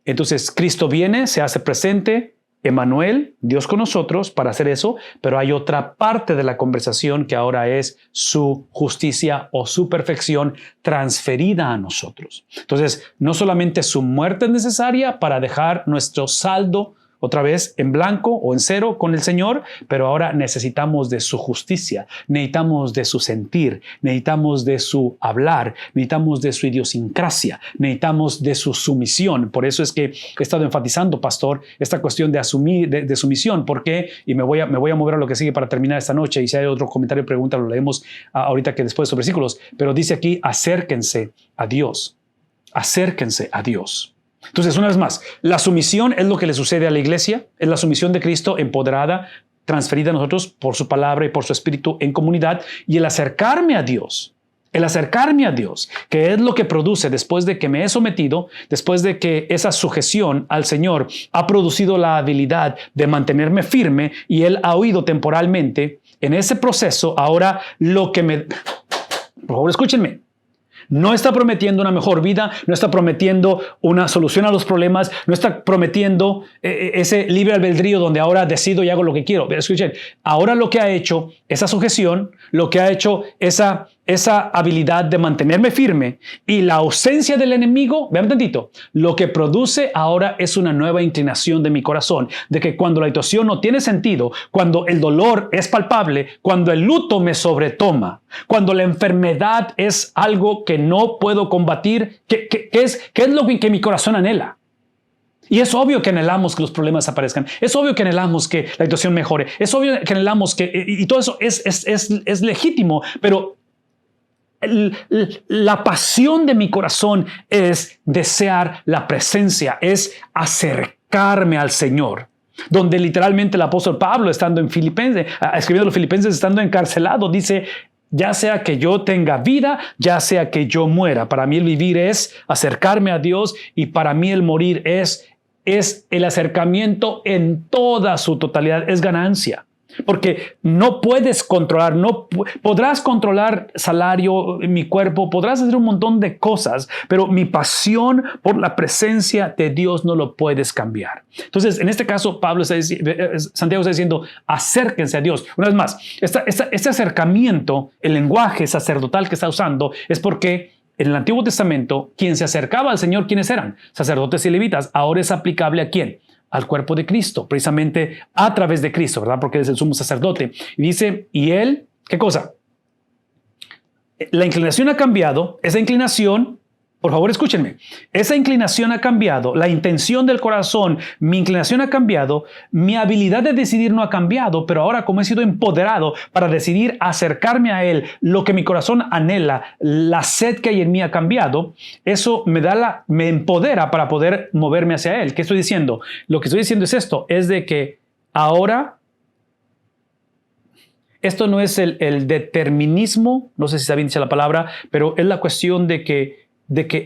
Entonces Cristo viene, se hace presente, Emmanuel, Dios con nosotros, para hacer eso, pero hay otra parte de la conversación que ahora es su justicia o su perfección transferida a nosotros. Entonces, no solamente su muerte es necesaria para dejar nuestro saldo otra vez en blanco o en cero con el Señor, pero ahora necesitamos de su justicia, necesitamos de su sentir, necesitamos de su hablar, necesitamos de su idiosincrasia, necesitamos de su sumisión. Por eso es que he estado enfatizando, pastor, esta cuestión de asumir, de sumisión. ¿Por qué? Y me voy a mover a lo que sigue para terminar esta noche, y si hay otro comentario o pregunta lo leemos ahorita que después de estos versículos, pero dice aquí, acérquense a Dios, acérquense a Dios. Entonces, una vez más, la sumisión es lo que le sucede a la iglesia, es la sumisión de Cristo empoderada, transferida a nosotros por su palabra y por su espíritu en comunidad, y el acercarme a Dios, que es lo que produce después de que me he sometido, después de que esa sujeción al Señor ha producido la habilidad de mantenerme firme y Él ha oído temporalmente. En ese proceso, ahora por favor, escúchenme. No está prometiendo una mejor vida, no está prometiendo una solución a los problemas, no está prometiendo ese libre albedrío donde ahora decido y hago lo que quiero. Pero escuchen, ahora lo que ha hecho esa sujeción, lo que ha hecho esa habilidad de mantenerme firme y la ausencia del enemigo, vean tantito, lo que produce ahora es una nueva inclinación de mi corazón, de que cuando la situación no tiene sentido, cuando el dolor es palpable, cuando el luto me sobretoma, cuando la enfermedad es algo que no puedo combatir, ¿qué es lo que mi corazón anhela? Y es obvio que anhelamos que los problemas aparezcan. Es obvio que anhelamos que la situación mejore. Es obvio que anhelamos y todo eso es legítimo, pero la pasión de mi corazón es desear la presencia, es acercarme al Señor. Donde literalmente el apóstol Pablo, estando en Filipenses, escribiendo a los Filipenses, estando encarcelado, dice: ya sea que yo tenga vida, ya sea que yo muera. Para mí el vivir es acercarme a Dios, y para mí el morir es el acercamiento en toda su totalidad, es ganancia. Porque no puedes controlar, podrás controlar salario, mi cuerpo, podrás hacer un montón de cosas, pero mi pasión por la presencia de Dios no lo puedes cambiar. Entonces, en este caso, Santiago está diciendo: acérquense a Dios. Una vez más, este acercamiento, el lenguaje sacerdotal que está usando, es porque en el Antiguo Testamento, quien se acercaba al Señor, ¿quiénes eran? Sacerdotes y levitas. Ahora es aplicable ¿a quién? Al cuerpo de Cristo, precisamente a través de Cristo, ¿verdad? Porque Él es el sumo sacerdote. Y dice, ¿y Él qué cosa? La inclinación ha cambiado, esa inclinación, por favor escúchenme, esa inclinación ha cambiado, la intención del corazón, mi inclinación ha cambiado, mi habilidad de decidir no ha cambiado, pero ahora como he sido empoderado para decidir acercarme a Él, lo que mi corazón anhela, la sed que hay en mí ha cambiado, eso me empodera para poder moverme hacia Él. ¿Qué estoy diciendo? Lo que estoy diciendo es esto, es de que ahora esto no es el determinismo, no sé si está bien dicha la palabra, pero es la cuestión de que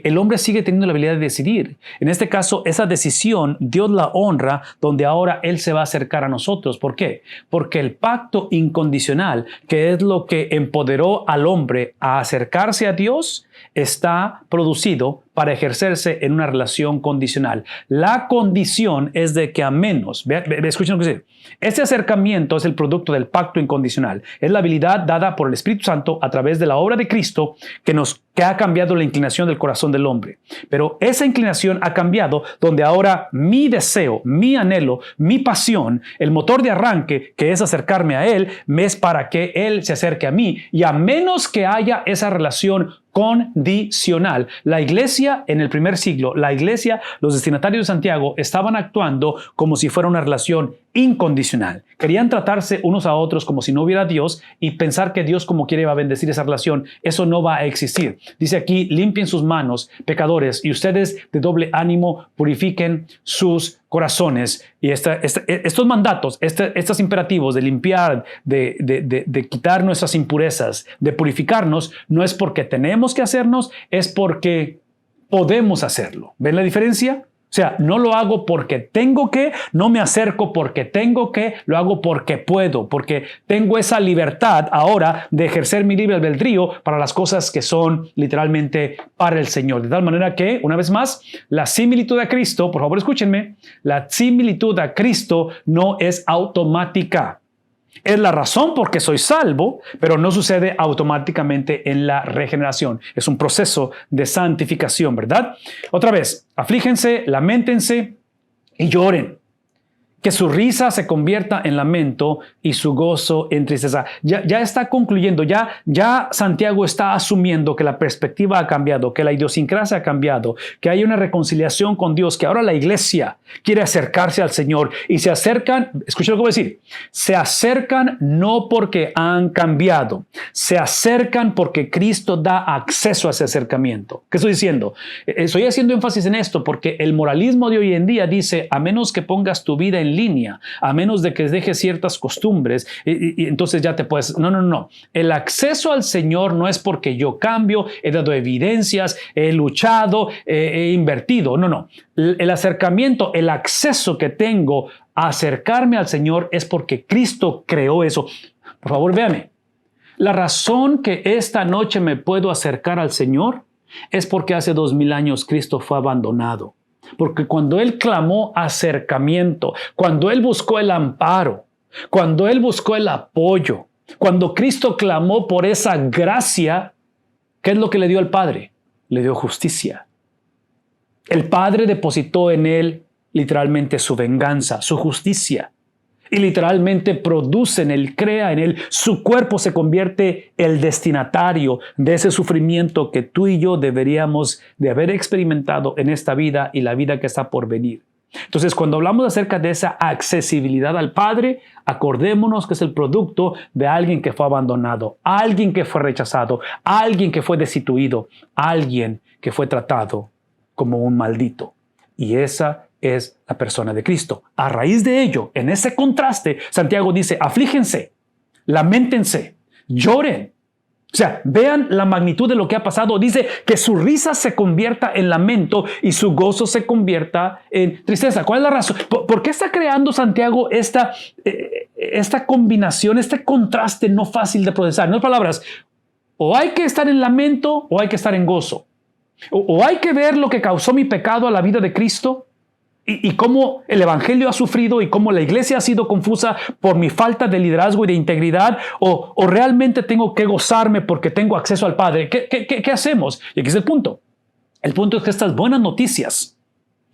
el hombre sigue teniendo la habilidad de decidir. En este caso, esa decisión, Dios la honra, donde ahora Él se va a acercar a nosotros. ¿Por qué? Porque el pacto incondicional, que es lo que empoderó al hombre a acercarse a Dios, está producido para ejercerse en una relación condicional. La condición es de que a menos, escuchen lo que dice, este acercamiento es el producto del pacto incondicional. Es la habilidad dada por el Espíritu Santo a través de la obra de Cristo que ha cambiado la inclinación del corazón del hombre. Pero esa inclinación ha cambiado donde ahora mi deseo, mi anhelo, mi pasión, el motor de arranque que es acercarme a Él, es para que Él se acerque a mí. Y a menos que haya esa relación condicional. La iglesia en el primer siglo, la iglesia, los destinatarios de Santiago estaban actuando como si fuera una relación incondicional. Querían tratarse unos a otros como si no hubiera Dios y pensar que Dios como quiere va a bendecir esa relación. Eso no va a existir. Dice aquí, limpien sus manos, pecadores, y ustedes de doble ánimo purifiquen sus corazones. Y estos mandatos, estos imperativos de limpiar, de quitar nuestras impurezas, de purificarnos, no es porque tenemos que hacernos, es porque podemos hacerlo. ¿Ven la diferencia? O sea, no lo hago porque tengo que, no me acerco porque tengo que, lo hago porque puedo, porque tengo esa libertad ahora de ejercer mi libre albedrío para las cosas que son literalmente para el Señor. De tal manera que, una vez más, la similitud a Cristo, por favor escúchenme, la similitud a Cristo no es automática. Es la razón por qué soy salvo, pero no sucede automáticamente en la regeneración. Es un proceso de santificación, ¿verdad? Otra vez, aflíjense, lamentense y lloren. Que su risa se convierta en lamento y su gozo en tristeza. Ya está concluyendo, ya Santiago está asumiendo que la perspectiva ha cambiado, que la idiosincrasia ha cambiado, que hay una reconciliación con Dios, que ahora la iglesia quiere acercarse al Señor y se acercan, escuchen lo que voy a decir, se acercan no porque han cambiado, se acercan porque Cristo da acceso a ese acercamiento. ¿Qué estoy diciendo? Estoy haciendo énfasis en esto porque el moralismo de hoy en día dice, a menos que pongas tu vida en línea, a menos de que dejes ciertas costumbres, y entonces ya te puedes... No. El acceso al Señor no es porque yo cambio, he dado evidencias, he luchado, he invertido. No. El acercamiento, el acceso que tengo a acercarme al Señor es porque Cristo creó eso. Por favor, véame. La razón que esta noche me puedo acercar al Señor es porque hace 2000 años Cristo fue abandonado. Porque cuando Él clamó acercamiento, cuando Él buscó el amparo, cuando Él buscó el apoyo, cuando Cristo clamó por esa gracia, ¿qué es lo que le dio al Padre? Le dio justicia. El Padre depositó en Él literalmente su venganza, su justicia. Y literalmente produce en Él, crea en Él, su cuerpo se convierte el destinatario de ese sufrimiento que tú y yo deberíamos de haber experimentado en esta vida y la vida que está por venir. Entonces, cuando hablamos acerca de esa accesibilidad al Padre, acordémonos que es el producto de alguien que fue abandonado, alguien que fue rechazado, alguien que fue destituido, alguien que fue tratado como un maldito. Y esa es la persona de Cristo. A raíz de ello, en ese contraste, Santiago dice, aflíjense, lamentense, lloren. O sea, vean la magnitud de lo que ha pasado. Dice que su risa se convierta en lamento y su gozo se convierta en tristeza. ¿Cuál es la razón? ¿Por qué está creando Santiago esta combinación, este contraste no fácil de procesar? En otras palabras, o hay que estar en lamento o hay que estar en gozo. O hay que ver lo que causó mi pecado a la vida de Cristo y cómo el evangelio ha sufrido y cómo la iglesia ha sido confusa por mi falta de liderazgo y de integridad, o realmente tengo que gozarme porque tengo acceso al Padre. ¿Qué hacemos? Y aquí es el punto. El punto es que estas buenas noticias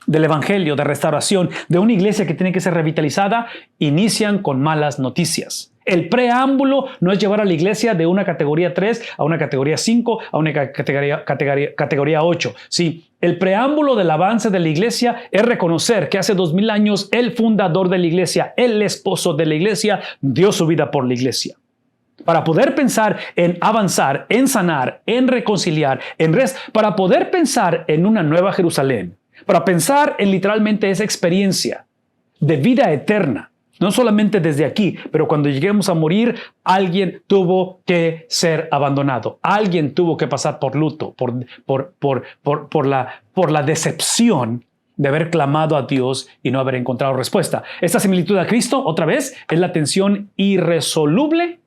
del evangelio, de restauración, de una iglesia que tiene que ser revitalizada, inician con malas noticias. El preámbulo no es llevar a la iglesia de una categoría 3 a una categoría 5 a una categoría 8. Sí, el preámbulo del avance de la iglesia es reconocer que hace 2000 años el fundador de la iglesia, el esposo de la iglesia, dio su vida por la iglesia. Para poder pensar en avanzar, en sanar, en reconciliar, para poder pensar en una nueva Jerusalén, para pensar en literalmente esa experiencia de vida eterna, no solamente desde aquí, pero cuando lleguemos a morir, alguien tuvo que ser abandonado. Alguien tuvo que pasar por luto, por la decepción de haber clamado a Dios y no haber encontrado respuesta. Esta similitud a Cristo, otra vez, es la tensión irresoluble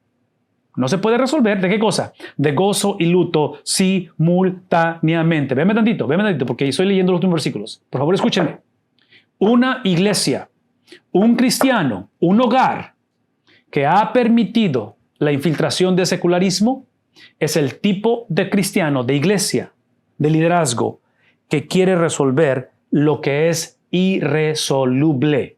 no se puede resolver. ¿De qué cosa? De gozo y luto simultáneamente. Véame tantito, porque estoy leyendo los últimos versículos. Por favor, escúchenme. Una iglesia, un cristiano, un hogar que ha permitido la infiltración de secularismo es el tipo de cristiano, de iglesia, de liderazgo, que quiere resolver lo que es irresoluble.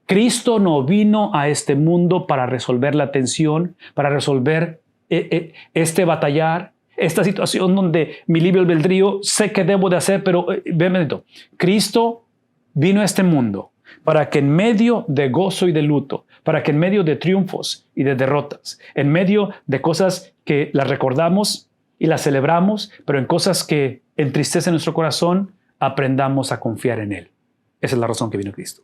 Cristo no vino a este mundo para resolver la tensión, para resolver este batallar, esta situación donde mi libre albedrío sé que debo de hacer, pero Cristo vino a este mundo para que en medio de gozo y de luto, para que en medio de triunfos y de derrotas, en medio de cosas que las recordamos y las celebramos, pero en cosas que entristecen nuestro corazón, aprendamos a confiar en Él. Esa es la razón que vino Cristo.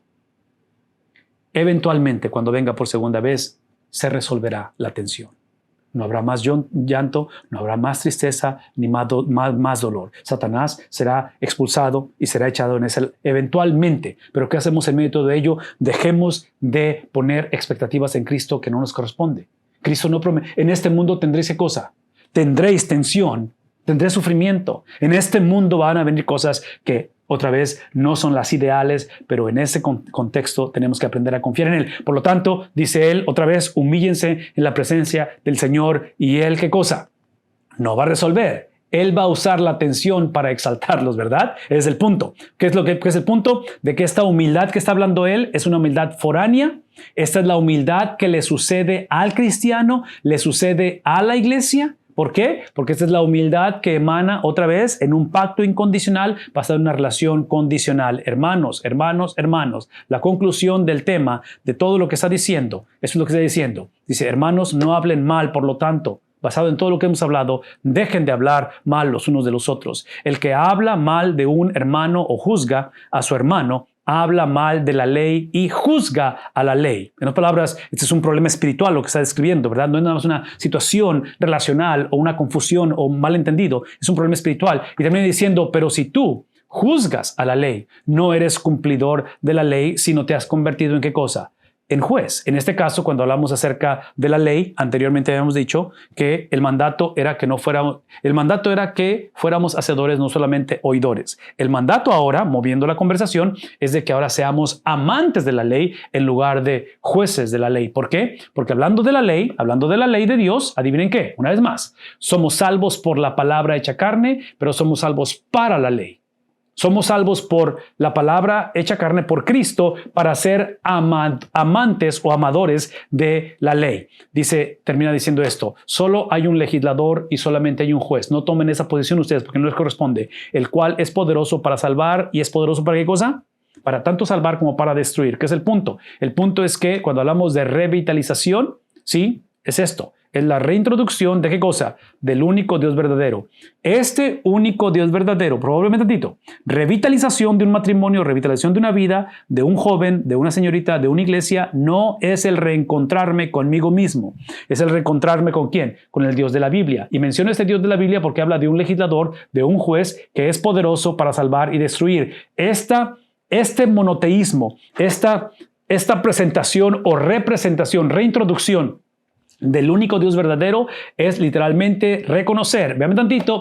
Eventualmente, cuando venga por segunda vez, se resolverá la tensión. No habrá más llanto, no habrá más tristeza, ni más dolor. Satanás será expulsado y será echado en ese eventualmente. Pero ¿qué hacemos en medio de todo ello? Dejemos de poner expectativas en Cristo que no nos corresponde. Cristo no promete. En este mundo tendréis ¿qué cosa? Tendréis tensión, tendréis sufrimiento. En este mundo van a venir cosas que otra vez no son las ideales, pero en ese contexto tenemos que aprender a confiar en Él. Por lo tanto, dice Él otra vez, humíllense en la presencia del Señor y Él, ¿qué cosa? No va a resolver. Él va a usar la tensión para exaltarlos, ¿verdad? Ese es el punto. ¿Qué es el punto? De que esta humildad que está hablando Él es una humildad foránea. Esta es la humildad que le sucede al cristiano, le sucede a la iglesia. ¿Por qué? Porque esta es la humildad que emana otra vez en un pacto incondicional basado en una relación condicional. Hermanos, la conclusión del tema de todo lo que está diciendo, eso es lo que está diciendo. Dice, hermanos, no hablen mal, por lo tanto, basado en todo lo que hemos hablado, dejen de hablar mal los unos de los otros. El que habla mal de un hermano o juzga a su hermano, habla mal de la ley y juzga a la ley. En otras palabras, este es un problema espiritual lo que está describiendo, ¿verdad? No es nada más una situación relacional o una confusión o un malentendido. Es un problema espiritual. Y termina diciendo, pero si tú juzgas a la ley, no eres cumplidor de la ley, sino te has convertido en ¿qué cosa? En juez. En este caso, cuando hablamos acerca de la ley, anteriormente habíamos dicho que el mandato era que fuéramos hacedores, no solamente oidores. El mandato ahora, moviendo la conversación, es de que ahora seamos amantes de la ley en lugar de jueces de la ley. ¿Por qué? Porque hablando de la ley de Dios, adivinen qué, una vez más, somos salvos por la palabra hecha carne, pero somos salvos para la ley. Somos salvos por la palabra hecha carne por Cristo para ser amantes o amadores de la ley. Termina diciendo esto, solo hay un legislador y solamente hay un juez. No tomen esa posición ustedes porque no les corresponde. El cual es poderoso para salvar y es poderoso para ¿qué cosa? Para tanto salvar como para destruir. ¿Qué es el punto? El punto es que cuando hablamos de revitalización, ¿sí? Es esto. Es la reintroducción de ¿qué cosa? Del único Dios verdadero. Este único Dios verdadero, probablemente revitalización de un matrimonio, revitalización de una vida, de un joven, de una señorita, de una iglesia, no es el reencontrarme conmigo mismo. Es el reencontrarme ¿con quién? Con el Dios de la Biblia. Y menciono este Dios de la Biblia porque habla de un legislador, de un juez que es poderoso para salvar y destruir. Este monoteísmo, esta presentación o representación, reintroducción del único Dios verdadero es literalmente reconocer, véame tantito,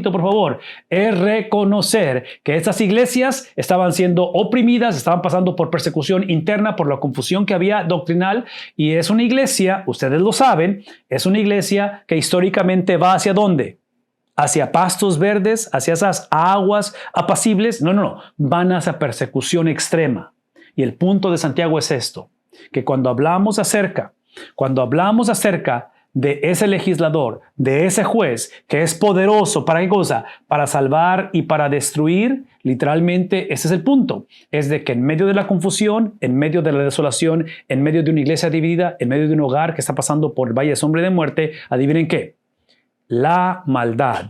por favor, es reconocer que estas iglesias estaban siendo oprimidas, estaban pasando por persecución interna, por la confusión que había doctrinal, y es una iglesia, ustedes lo saben, es una iglesia que históricamente va ¿hacia dónde? Hacia pastos verdes, hacia esas aguas apacibles. No, van hacia persecución extrema. Y el punto de Santiago es esto, que cuando hablamos acerca de ese legislador, de ese juez que es poderoso, ¿para qué cosa? Para salvar y para destruir, literalmente ese es el punto. Es de que en medio de la confusión, en medio de la desolación, en medio de una iglesia dividida, en medio de un hogar que está pasando por el valle de sombra y de muerte, adivinen qué, la maldad,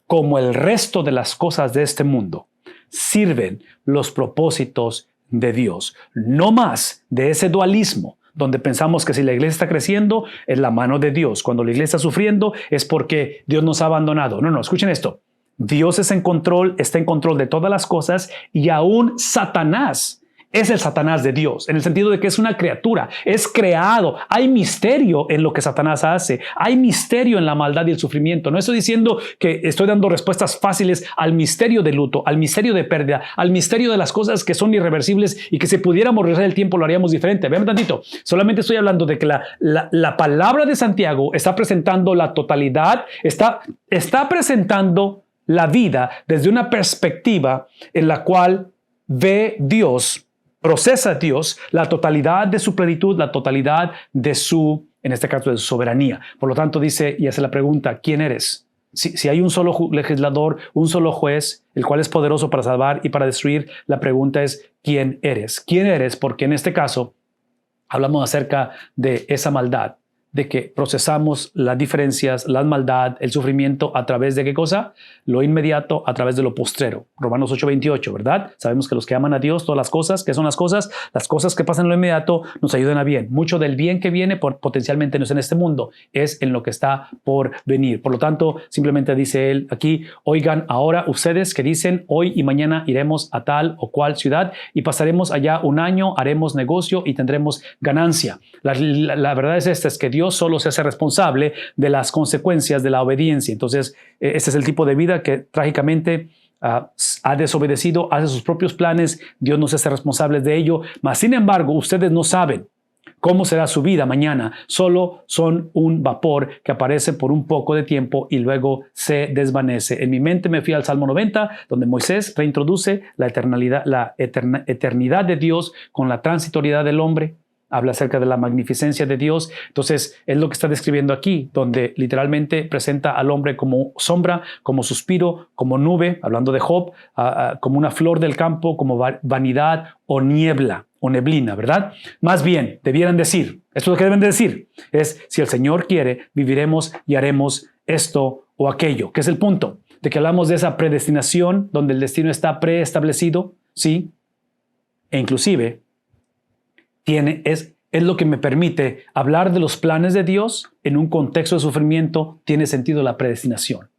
como el resto de las cosas de este mundo, sirven los propósitos de Dios. No más de ese dualismo donde pensamos que si la iglesia está creciendo es la mano de Dios. Cuando la iglesia está sufriendo es porque Dios nos ha abandonado. No, escuchen esto. Dios está en control de todas las cosas y aún Satanás es el Satanás de Dios, en el sentido de que es una criatura, es creado. Hay misterio en lo que Satanás hace, hay misterio en la maldad y el sufrimiento. No estoy diciendo que estoy dando respuestas fáciles al misterio de luto, al misterio de pérdida, al misterio de las cosas que son irreversibles y que si pudiéramos regresar el tiempo lo haríamos diferente. Vean tantito, solamente estoy hablando de que la palabra de Santiago está presentando la totalidad, está presentando la vida desde una perspectiva en la cual ve Dios, procesa Dios la totalidad de su plenitud, la totalidad de su, en este caso, de su soberanía. Por lo tanto, dice y hace la pregunta, ¿quién eres? Si hay un solo legislador, un solo juez, el cual es poderoso para salvar y para destruir, la pregunta es, ¿quién eres? ¿Quién eres? Porque en este caso hablamos acerca de esa maldad, de que procesamos las diferencias, la maldad, el sufrimiento a través de ¿qué cosa? Lo inmediato a través de lo postrero. Romanos 8:28, ¿verdad? Sabemos que los que aman a Dios, todas las cosas, ¿qué son las cosas? Las cosas que pasan en lo inmediato nos ayudan a bien. Mucho del bien que viene potencialmente no es en este mundo, es en lo que está por venir. Por lo tanto, simplemente dice él aquí, oigan ahora ustedes que dicen, hoy y mañana iremos a tal o cual ciudad y pasaremos allá un año, haremos negocio y tendremos ganancia. La verdad es esta, es que Dios solo se hace responsable de las consecuencias de la obediencia. Entonces, este es el tipo de vida que trágicamente ha desobedecido, hace sus propios planes, Dios no se hace responsable de ello, mas sin embargo, ustedes no saben cómo será su vida mañana, solo son un vapor que aparece por un poco de tiempo y luego se desvanece. En mi mente me fui al Salmo 90, donde Moisés reintroduce la eternidad de Dios con la transitoriedad del hombre. Habla acerca de la magnificencia de Dios. Entonces, es lo que está describiendo aquí, donde literalmente presenta al hombre como sombra, como suspiro, como nube, hablando de Job, como una flor del campo, como vanidad o niebla o neblina, ¿verdad? Más bien, debieran decir, esto es lo que deben de decir, es si el Señor quiere, viviremos y haremos esto o aquello. ¿Qué es el punto? De que hablamos de esa predestinación, donde el destino está preestablecido, ¿sí? E inclusive, es lo que me permite hablar de los planes de Dios en un contexto de sufrimiento. Tiene sentido la predestinación.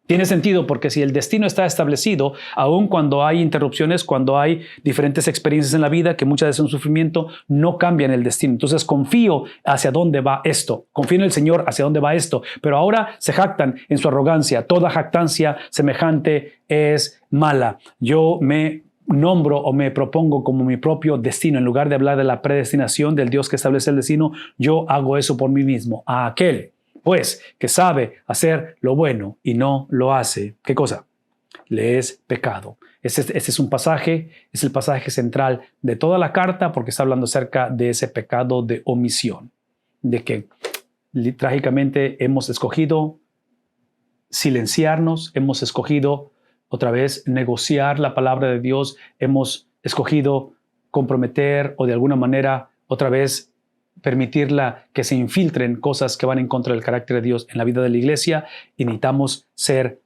Tiene sentido porque si el destino está establecido, aun cuando hay interrupciones, cuando hay diferentes experiencias en la vida, que muchas veces son sufrimiento, no cambian el destino. Entonces confío hacia dónde va esto. Confío en el Señor hacia dónde va esto. Pero ahora se jactan en su arrogancia. Toda jactancia semejante es mala. Yo me nombro o me propongo como mi propio destino. En lugar de hablar de la predestinación del Dios que establece el destino, yo hago eso por mí mismo. A aquel, pues, que sabe hacer lo bueno y no lo hace, ¿qué cosa? Le es pecado. Este es un pasaje, es el pasaje central de toda la carta porque está hablando acerca de ese pecado de omisión, de que trágicamente hemos escogido silenciarnos, hemos escogido otra vez negociar la palabra de Dios, hemos escogido comprometer o de alguna manera otra vez permitirla que se infiltren cosas que van en contra del carácter de Dios en la vida de la iglesia y necesitamos ser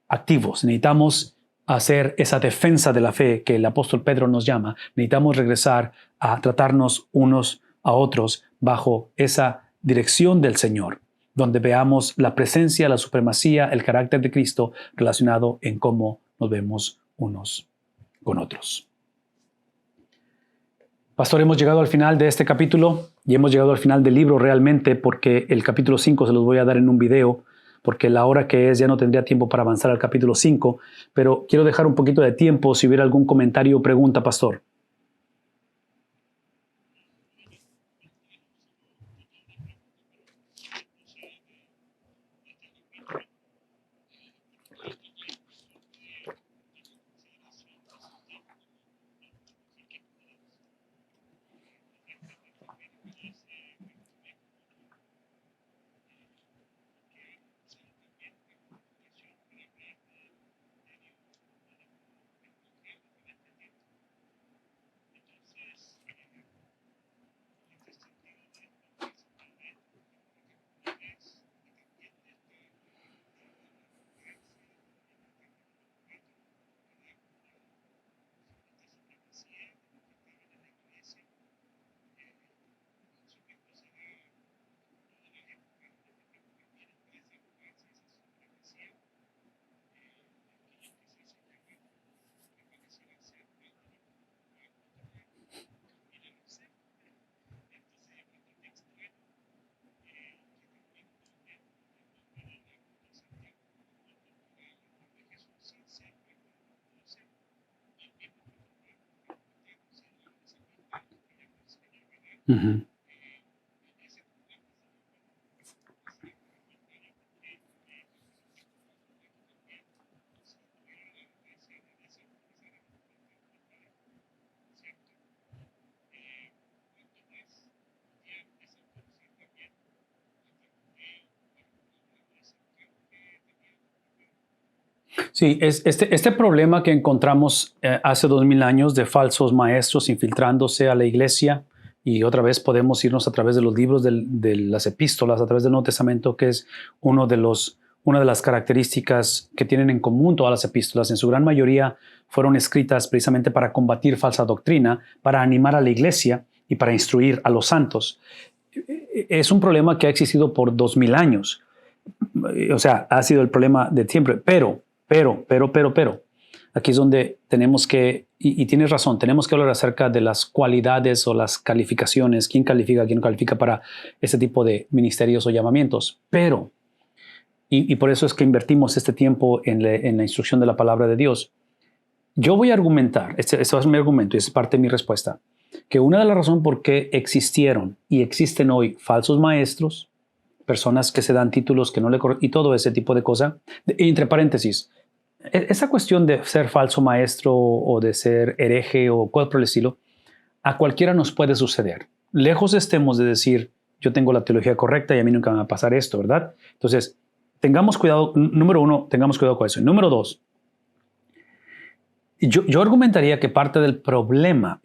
activos, necesitamos hacer esa defensa de la fe que el apóstol Pedro nos llama, necesitamos regresar a tratarnos unos a otros bajo esa dirección del Señor, donde veamos la presencia, la supremacía, el carácter de Cristo relacionado en cómo nos vemos unos con otros. Pastor, hemos llegado al final de este capítulo y hemos llegado al final del libro realmente porque el capítulo 5 se los voy a dar en un video porque la hora que es ya no tendría tiempo para avanzar al capítulo 5, pero quiero dejar un poquito de tiempo si hubiera algún comentario o pregunta, Pastor. Ujú. Sí, este problema que encontramos hace 2000 años de falsos maestros infiltrándose a la iglesia, y otra vez podemos irnos a través de los libros de las epístolas, a través del Nuevo Testamento, que es una de las características que tienen en común todas las epístolas. En su gran mayoría fueron escritas precisamente para combatir falsa doctrina, para animar a la iglesia y para instruir a los santos. Es un problema que ha existido por 2000 años. O sea, ha sido el problema de siempre, pero, aquí es donde tenemos que, y tienes razón, tenemos que hablar acerca de las cualidades o las calificaciones, quién no califica para ese tipo de ministerios o llamamientos, pero, y por eso es que invertimos este tiempo en la instrucción de la palabra de Dios. Yo voy a argumentar, este es mi argumento y es parte de mi respuesta, que una de las razones por qué existieron y existen hoy falsos maestros, personas que se dan títulos que no le corresponden y todo ese tipo de cosas. Entre paréntesis, esa cuestión de ser falso maestro o de ser hereje o cual por el estilo, a cualquiera nos puede suceder. Lejos estemos de decir, yo tengo la teología correcta y a mí nunca me va a pasar esto, ¿verdad? Entonces, tengamos cuidado. Número uno, tengamos cuidado con eso. Número dos, yo argumentaría que parte del problema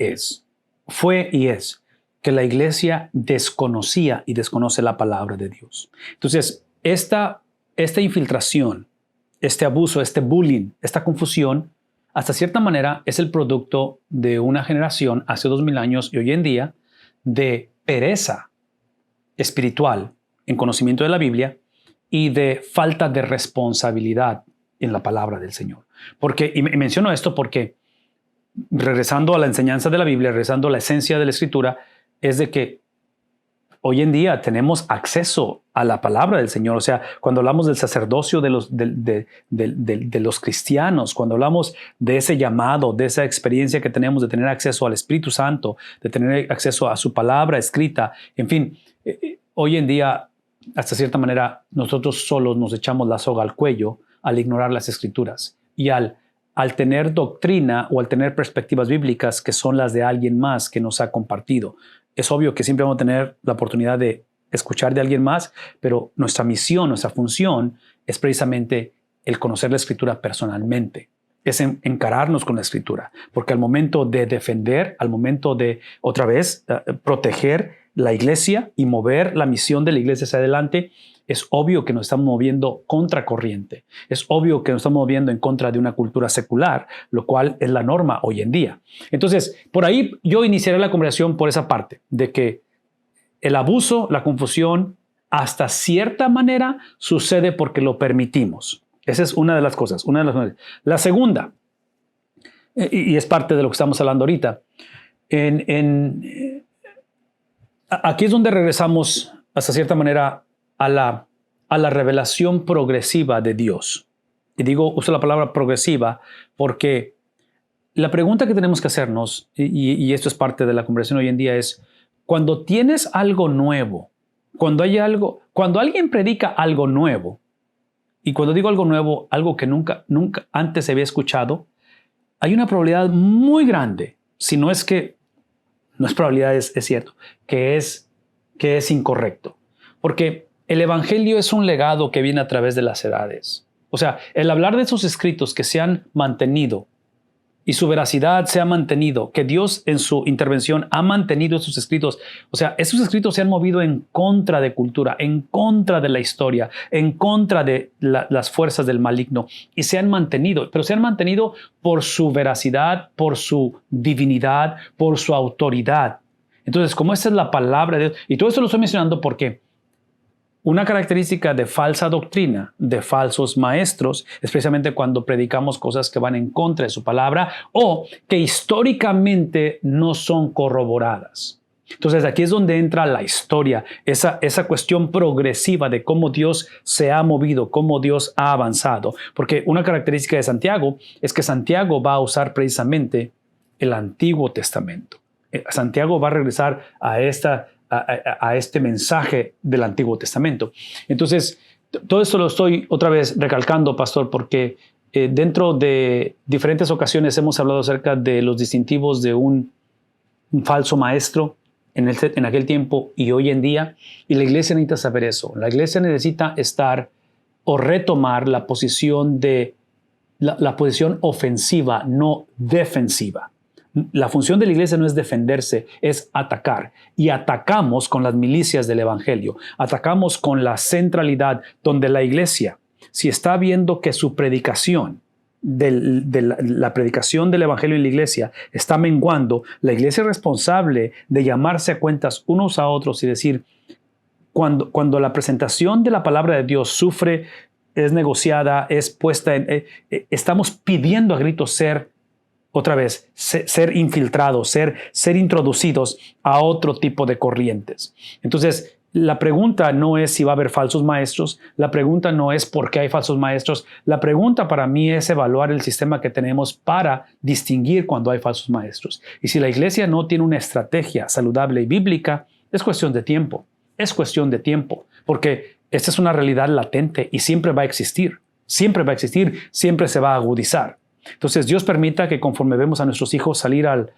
fue y es que la iglesia desconocía y desconoce la palabra de Dios. Entonces, esta infiltración, este abuso, este bullying, esta confusión, hasta cierta manera es el producto de una generación hace 2000 años y hoy en día de pereza espiritual en conocimiento de la Biblia y de falta de responsabilidad en la palabra del Señor. Y menciono esto porque, regresando a la enseñanza de la Biblia, regresando a la esencia de la Escritura, es de que hoy en día tenemos acceso a la palabra del Señor. O sea, cuando hablamos del sacerdocio de los cristianos, cuando hablamos de ese llamado, de esa experiencia que tenemos de tener acceso al Espíritu Santo, de tener acceso a su palabra escrita, en fin, hoy en día, hasta cierta manera, nosotros solos nos echamos la soga al cuello al ignorar las Escrituras y al tener doctrina o al tener perspectivas bíblicas que son las de alguien más que nos ha compartido. Es obvio que siempre vamos a tener la oportunidad de escuchar de alguien más, pero nuestra misión, nuestra función es precisamente el conocer la Escritura personalmente. Es encararnos con la Escritura, porque al momento de defender, al momento de, otra vez, proteger la iglesia y mover la misión de la iglesia hacia adelante, es obvio que nos estamos moviendo contra corriente. Es obvio que nos estamos moviendo en contra de una cultura secular, lo cual es la norma hoy en día. Entonces, por ahí yo iniciaré la conversación por esa parte, de que el abuso, la confusión, hasta cierta manera sucede porque lo permitimos. Esa es una de las cosas. La segunda, y es parte de lo que estamos hablando ahorita, aquí es donde regresamos hasta cierta manera a la revelación progresiva de Dios. Y uso la palabra progresiva porque la pregunta que tenemos que hacernos, y esto es parte de la conversación hoy en día, es cuando tienes algo nuevo, cuando alguien predica algo nuevo, y cuando digo algo nuevo, algo que nunca antes se había escuchado, hay una probabilidad muy grande, si no es que no es probabilidad, es cierto, que es incorrecto. Porque el Evangelio es un legado que viene a través de las edades. O sea, el hablar de esos escritos que se han mantenido y su veracidad se ha mantenido, que Dios en su intervención ha mantenido esos escritos. O sea, esos escritos se han movido en contra de cultura, en contra de la historia, en contra de las fuerzas del maligno y se han mantenido, pero se han mantenido por su veracidad, por su divinidad, por su autoridad. Entonces, como esta es la palabra de Dios, y todo esto lo estoy mencionando porque una característica de falsa doctrina, de falsos maestros, es precisamente cuando predicamos cosas que van en contra de su palabra o que históricamente no son corroboradas. Entonces aquí es donde entra la historia, esa cuestión progresiva de cómo Dios se ha movido, cómo Dios ha avanzado. Porque una característica de Santiago es que Santiago va a usar precisamente el Antiguo Testamento. Santiago va a regresar a este mensaje del Antiguo Testamento. Entonces, todo esto lo estoy otra vez recalcando, pastor, porque dentro de diferentes ocasiones hemos hablado acerca de los distintivos de un falso maestro en aquel tiempo y hoy en día, y la iglesia necesita saber eso. La iglesia necesita estar o retomar la posición la posición ofensiva, no defensiva. La función de la iglesia no es defenderse, es atacar. Y atacamos con las milicias del evangelio. Atacamos con la centralidad donde la iglesia, si está viendo que su predicación, la predicación del evangelio en la iglesia está menguando, la iglesia es responsable de llamarse a cuentas unos a otros y decir, cuando la presentación de la palabra de Dios sufre, es negociada, es puesta estamos pidiendo a gritos ser infiltrados, ser introducidos a otro tipo de corrientes. Entonces, la pregunta no es si va a haber falsos maestros, la pregunta no es por qué hay falsos maestros, la pregunta para mí es evaluar el sistema que tenemos para distinguir cuando hay falsos maestros. Y si la iglesia no tiene una estrategia saludable y bíblica, es cuestión de tiempo, porque esta es una realidad latente y siempre va a existir, siempre se va a agudizar. Entonces, Dios permita que conforme vemos a nuestros hijos salir al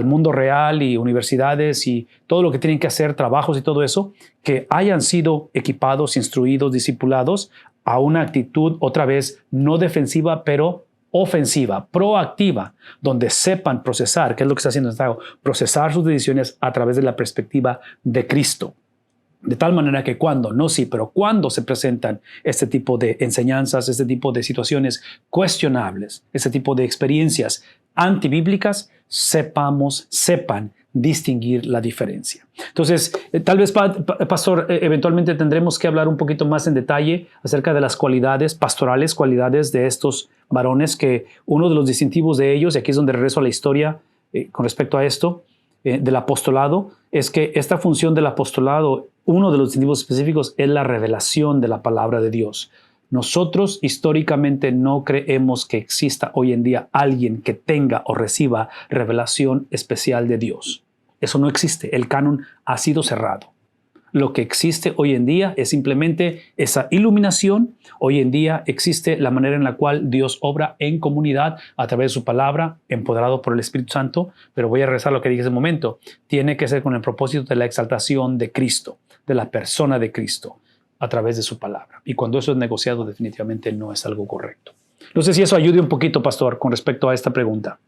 mundo real y universidades y todo lo que tienen que hacer, trabajos y todo eso, que hayan sido equipados, instruidos, discipulados a una actitud otra vez no defensiva, pero ofensiva, proactiva, donde sepan procesar, que es lo que está haciendo Santiago, procesar sus decisiones a través de la perspectiva de Cristo. De tal manera que cuando se presentan este tipo de enseñanzas, este tipo de situaciones cuestionables, este tipo de experiencias antibíblicas, sepan distinguir la diferencia. Entonces, tal vez, pastor, eventualmente tendremos que hablar un poquito más en detalle acerca de las cualidades pastorales, cualidades de estos varones, que uno de los distintivos de ellos, y aquí es donde regreso a la historia con respecto a esto, del apostolado, es que esta función del apostolado, uno de los distintivos específicos es la revelación de la palabra de Dios. Nosotros históricamente no creemos que exista hoy en día alguien que tenga o reciba revelación especial de Dios. Eso no existe. El canon ha sido cerrado. Lo que existe hoy en día es simplemente esa iluminación. Hoy en día existe la manera en la cual Dios obra en comunidad a través de su palabra, empoderado por el Espíritu Santo. Pero voy a regresar a lo que dije hace un momento. Tiene que ser con el propósito de la exaltación de Cristo, de la persona de Cristo, a través de su palabra. Y cuando eso es negociado, definitivamente no es algo correcto. No sé si eso ayude un poquito, pastor, con respecto a esta pregunta.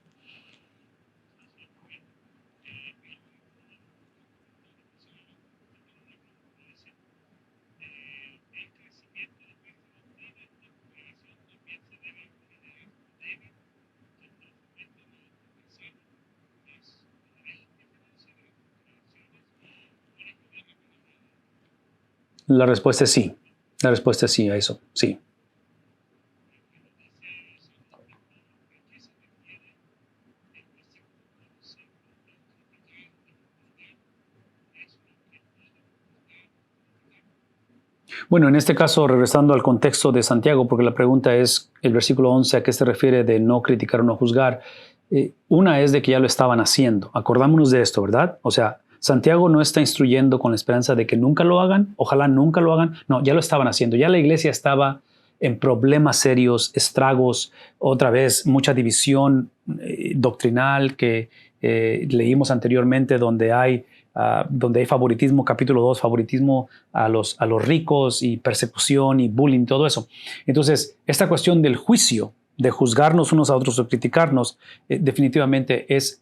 La respuesta es sí. La respuesta es sí a eso, sí. Bueno, en este caso, regresando al contexto de Santiago, porque la pregunta es el versículo 11, ¿a qué se refiere de no criticar o no juzgar? Una es de que ya lo estaban haciendo. Acordámonos de esto, ¿verdad? O sea, Santiago no está instruyendo con la esperanza de que nunca lo hagan, ojalá nunca lo hagan. No, ya lo estaban haciendo. Ya la iglesia estaba en problemas serios, estragos, otra vez mucha división doctrinal que leímos anteriormente, donde hay favoritismo, capítulo 2, favoritismo a los ricos y persecución y bullying, todo eso. Entonces, esta cuestión del juicio, de juzgarnos unos a otros o criticarnos, definitivamente es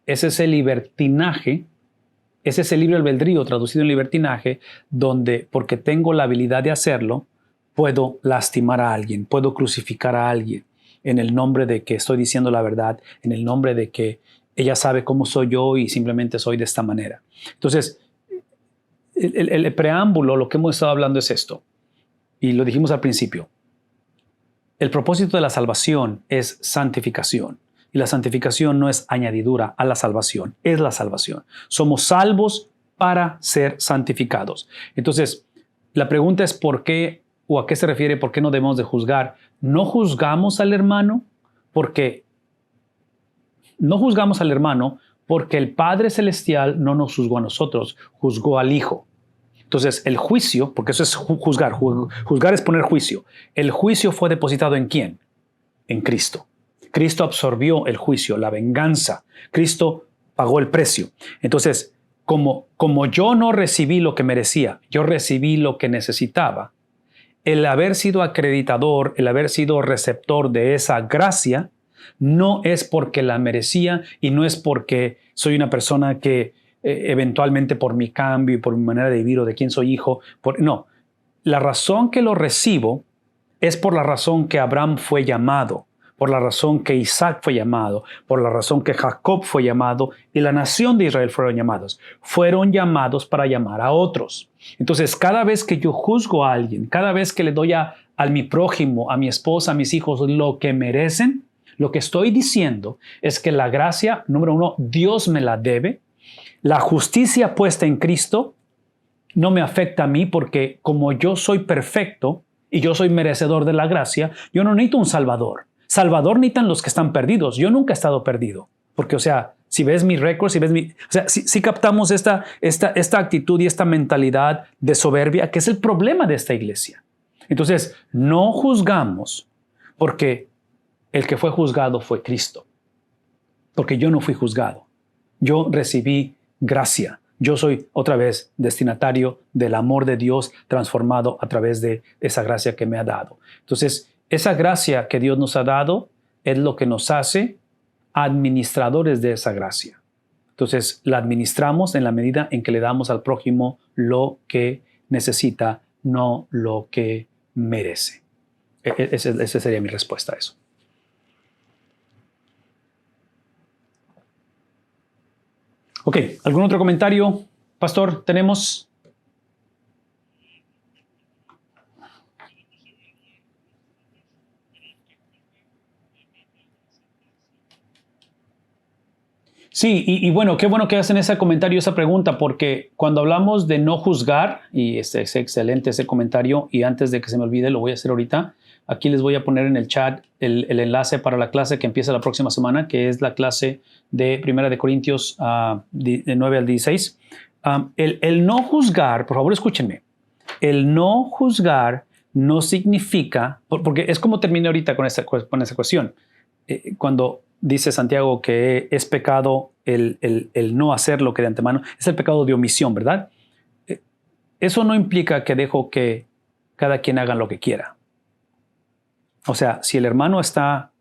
ese libertinaje, es ese libre albedrío traducido en libertinaje, donde porque tengo la habilidad de hacerlo, puedo lastimar a alguien, puedo crucificar a alguien en el nombre de que estoy diciendo la verdad, en el nombre de que ella sabe cómo soy yo y simplemente soy de esta manera. Entonces, el preámbulo, lo que hemos estado hablando es esto, y lo dijimos al principio. El propósito de la salvación es santificación. Y la santificación no es añadidura a la salvación, es la salvación. Somos salvos para ser santificados. Entonces, la pregunta es ¿por qué o a qué se refiere? ¿Por qué no debemos de juzgar? No juzgamos al hermano porque Porque el Padre Celestial no nos juzgó a nosotros, juzgó al Hijo. Entonces, el juicio, porque eso es juzgar, juzgar es poner juicio. El juicio fue depositado ¿en quién? En Cristo. Cristo absorbió el juicio, la venganza. Cristo pagó el precio. Entonces, como yo no recibí lo que merecía, yo recibí lo que necesitaba, el haber sido acreditador, el haber sido receptor de esa gracia, no es porque la merecía y no es porque soy una persona que eventualmente por mi cambio y por mi manera de vivir o de quién soy hijo. No, la razón que lo recibo es por la razón que Abraham fue llamado, por la razón que Isaac fue llamado, por la razón que Jacob fue llamado y la nación de Israel fueron llamados. Fueron llamados para llamar a otros. Entonces, cada vez que yo juzgo a alguien, cada vez que le doy a mi prójimo, a mi esposa, a mis hijos, lo que merecen, lo que estoy diciendo es que la gracia, número uno, Dios me la debe. La justicia puesta en Cristo no me afecta a mí porque como yo soy perfecto y yo soy merecedor de la gracia, yo no necesito un Salvador. Salvador necesitan los que están perdidos. Yo nunca he estado perdido. Porque, o sea, si ves mi récord, si captamos esta actitud y esta mentalidad de soberbia, que es el problema de esta iglesia. Entonces, no juzgamos porque el que fue juzgado fue Cristo. Porque yo no fui juzgado. Yo recibí gracia. Yo soy otra vez destinatario del amor de Dios transformado a través de esa gracia que me ha dado. Entonces, esa gracia que Dios nos ha dado es lo que nos hace administradores de esa gracia. Entonces, la administramos en la medida en que le damos al prójimo lo que necesita, no lo que merece. Esa sería mi respuesta a eso. Ok, ¿algún otro comentario, pastor? ¿Tenemos? Sí, y bueno, qué bueno que hacen ese comentario, esa pregunta, porque cuando hablamos de no juzgar, y es excelente ese comentario, y antes de que se me olvide, lo voy a hacer ahorita. Aquí les voy a poner en el chat el enlace para la clase que empieza la próxima semana, que es la clase de 1 Corintios de 9 al 16. El no juzgar, por favor escúchenme, el no juzgar no significa, porque es como terminé ahorita con esa cuestión, cuando dice Santiago que es pecado el no hacer lo que de antemano, es el pecado de omisión, ¿verdad? Eso no implica que dejo que cada quien haga lo que quiera. O sea, si el hermano está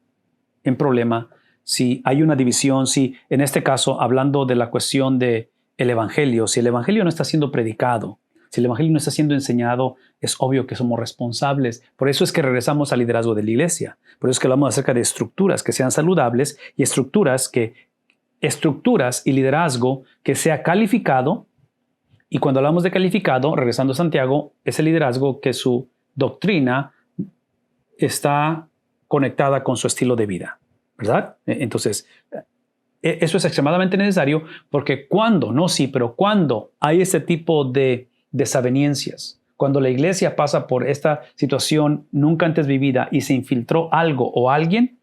en problema, si hay una división, si en este caso, hablando de la cuestión del evangelio, si el evangelio no está siendo predicado, si el evangelio no está siendo enseñado, es obvio que somos responsables. Por eso es que regresamos al liderazgo de la iglesia. Por eso es que hablamos acerca de estructuras que sean saludables y estructuras y liderazgo que sea calificado. Y cuando hablamos de calificado, regresando a Santiago, es el liderazgo que su doctrina está conectada con su estilo de vida, ¿verdad? Entonces, eso es extremadamente necesario porque cuando hay este tipo de desavenencias, cuando la iglesia pasa por esta situación nunca antes vivida y se infiltró algo o alguien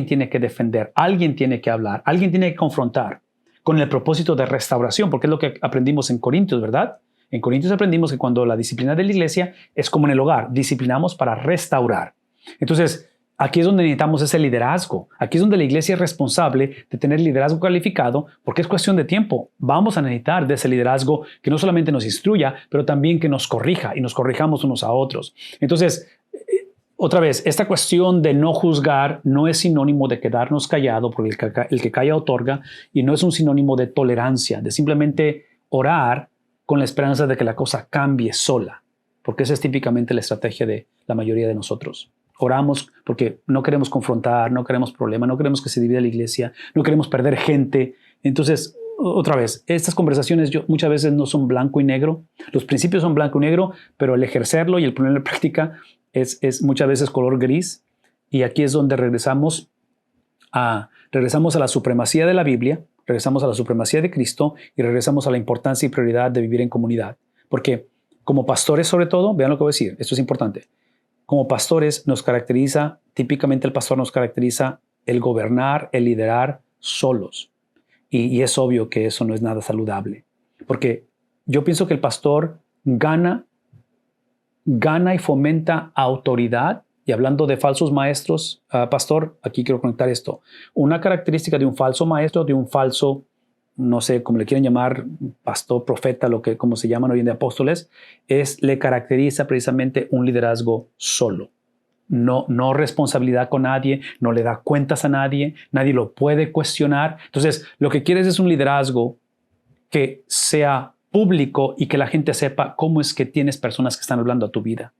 tiene que defender, alguien tiene que hablar, alguien tiene que confrontar con el propósito de restauración, porque es lo que aprendimos en Corintios, ¿verdad? En Corintios aprendimos que cuando la disciplina de la iglesia es como en el hogar, disciplinamos para restaurar. Entonces, aquí es donde necesitamos ese liderazgo. Aquí es donde la iglesia es responsable de tener liderazgo calificado, porque es cuestión de tiempo. Vamos a necesitar de ese liderazgo que no solamente nos instruya, pero también que nos corrija y nos corrijamos unos a otros. Entonces, otra vez, esta cuestión de no juzgar no es sinónimo de quedarnos callados, porque el que calla otorga, y no es un sinónimo de tolerancia, de simplemente orar con la esperanza de que la cosa cambie sola, porque esa es típicamente la estrategia de la mayoría de nosotros. Oramos porque no queremos confrontar, no queremos problema, no queremos que se divida la iglesia, no queremos perder gente. Entonces, otra vez, estas conversaciones muchas veces no son blanco y negro. Los principios son blanco y negro, pero el ejercerlo y el ponerlo en práctica es muchas veces color gris. Y aquí es donde regresamos a la supremacía de la Biblia, regresamos a la supremacía de Cristo y regresamos a la importancia y prioridad de vivir en comunidad. Porque como pastores sobre todo, vean lo que voy a decir, esto es importante. Como pastores típicamente el pastor nos caracteriza el gobernar, el liderar solos. y es obvio que eso no es nada saludable. Porque yo pienso que el pastor gana y fomenta autoridad. Y hablando de falsos maestros, pastor, aquí quiero conectar esto. Una característica de un falso maestro, de un falso, no sé cómo le quieren llamar, pastor, profeta, como se llaman hoy en día apóstoles, le caracteriza precisamente un liderazgo solo. No responsabilidad con nadie, no le da cuentas a nadie, nadie lo puede cuestionar. Entonces, lo que quieres es un liderazgo que sea público y que la gente sepa cómo es que tienes personas que están hablando a tu vida.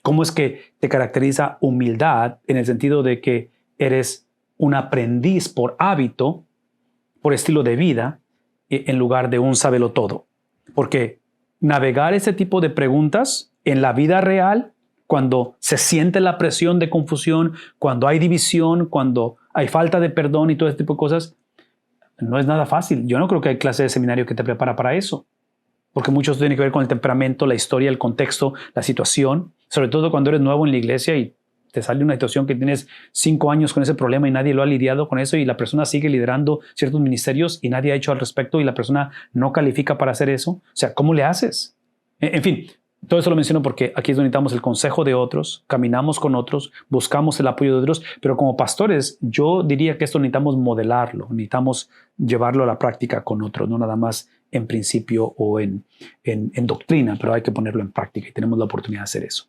Cómo es que te caracteriza humildad en el sentido de que eres un aprendiz por hábito, por estilo de vida, en lugar de un sabelotodo. Porque navegar ese tipo de preguntas en la vida real, cuando se siente la presión de confusión, cuando hay división, cuando hay falta de perdón y todo ese tipo de cosas, no es nada fácil. Yo no creo que hay clase de seminario que te prepara para eso. Porque mucho tiene que ver con el temperamento, la historia, el contexto, la situación. Sobre todo cuando eres nuevo en la iglesia y te sale una situación que tienes 5 años con ese problema y nadie lo ha lidiado con eso y la persona sigue liderando ciertos ministerios y nadie ha hecho al respecto y la persona no califica para hacer eso. O sea, ¿cómo le haces? En fin, todo eso lo menciono porque aquí es donde necesitamos el consejo de otros, caminamos con otros, buscamos el apoyo de otros, pero como pastores yo diría que esto necesitamos modelarlo, necesitamos llevarlo a la práctica con otros, no nada más en principio o en doctrina, pero hay que ponerlo en práctica y tenemos la oportunidad de hacer eso.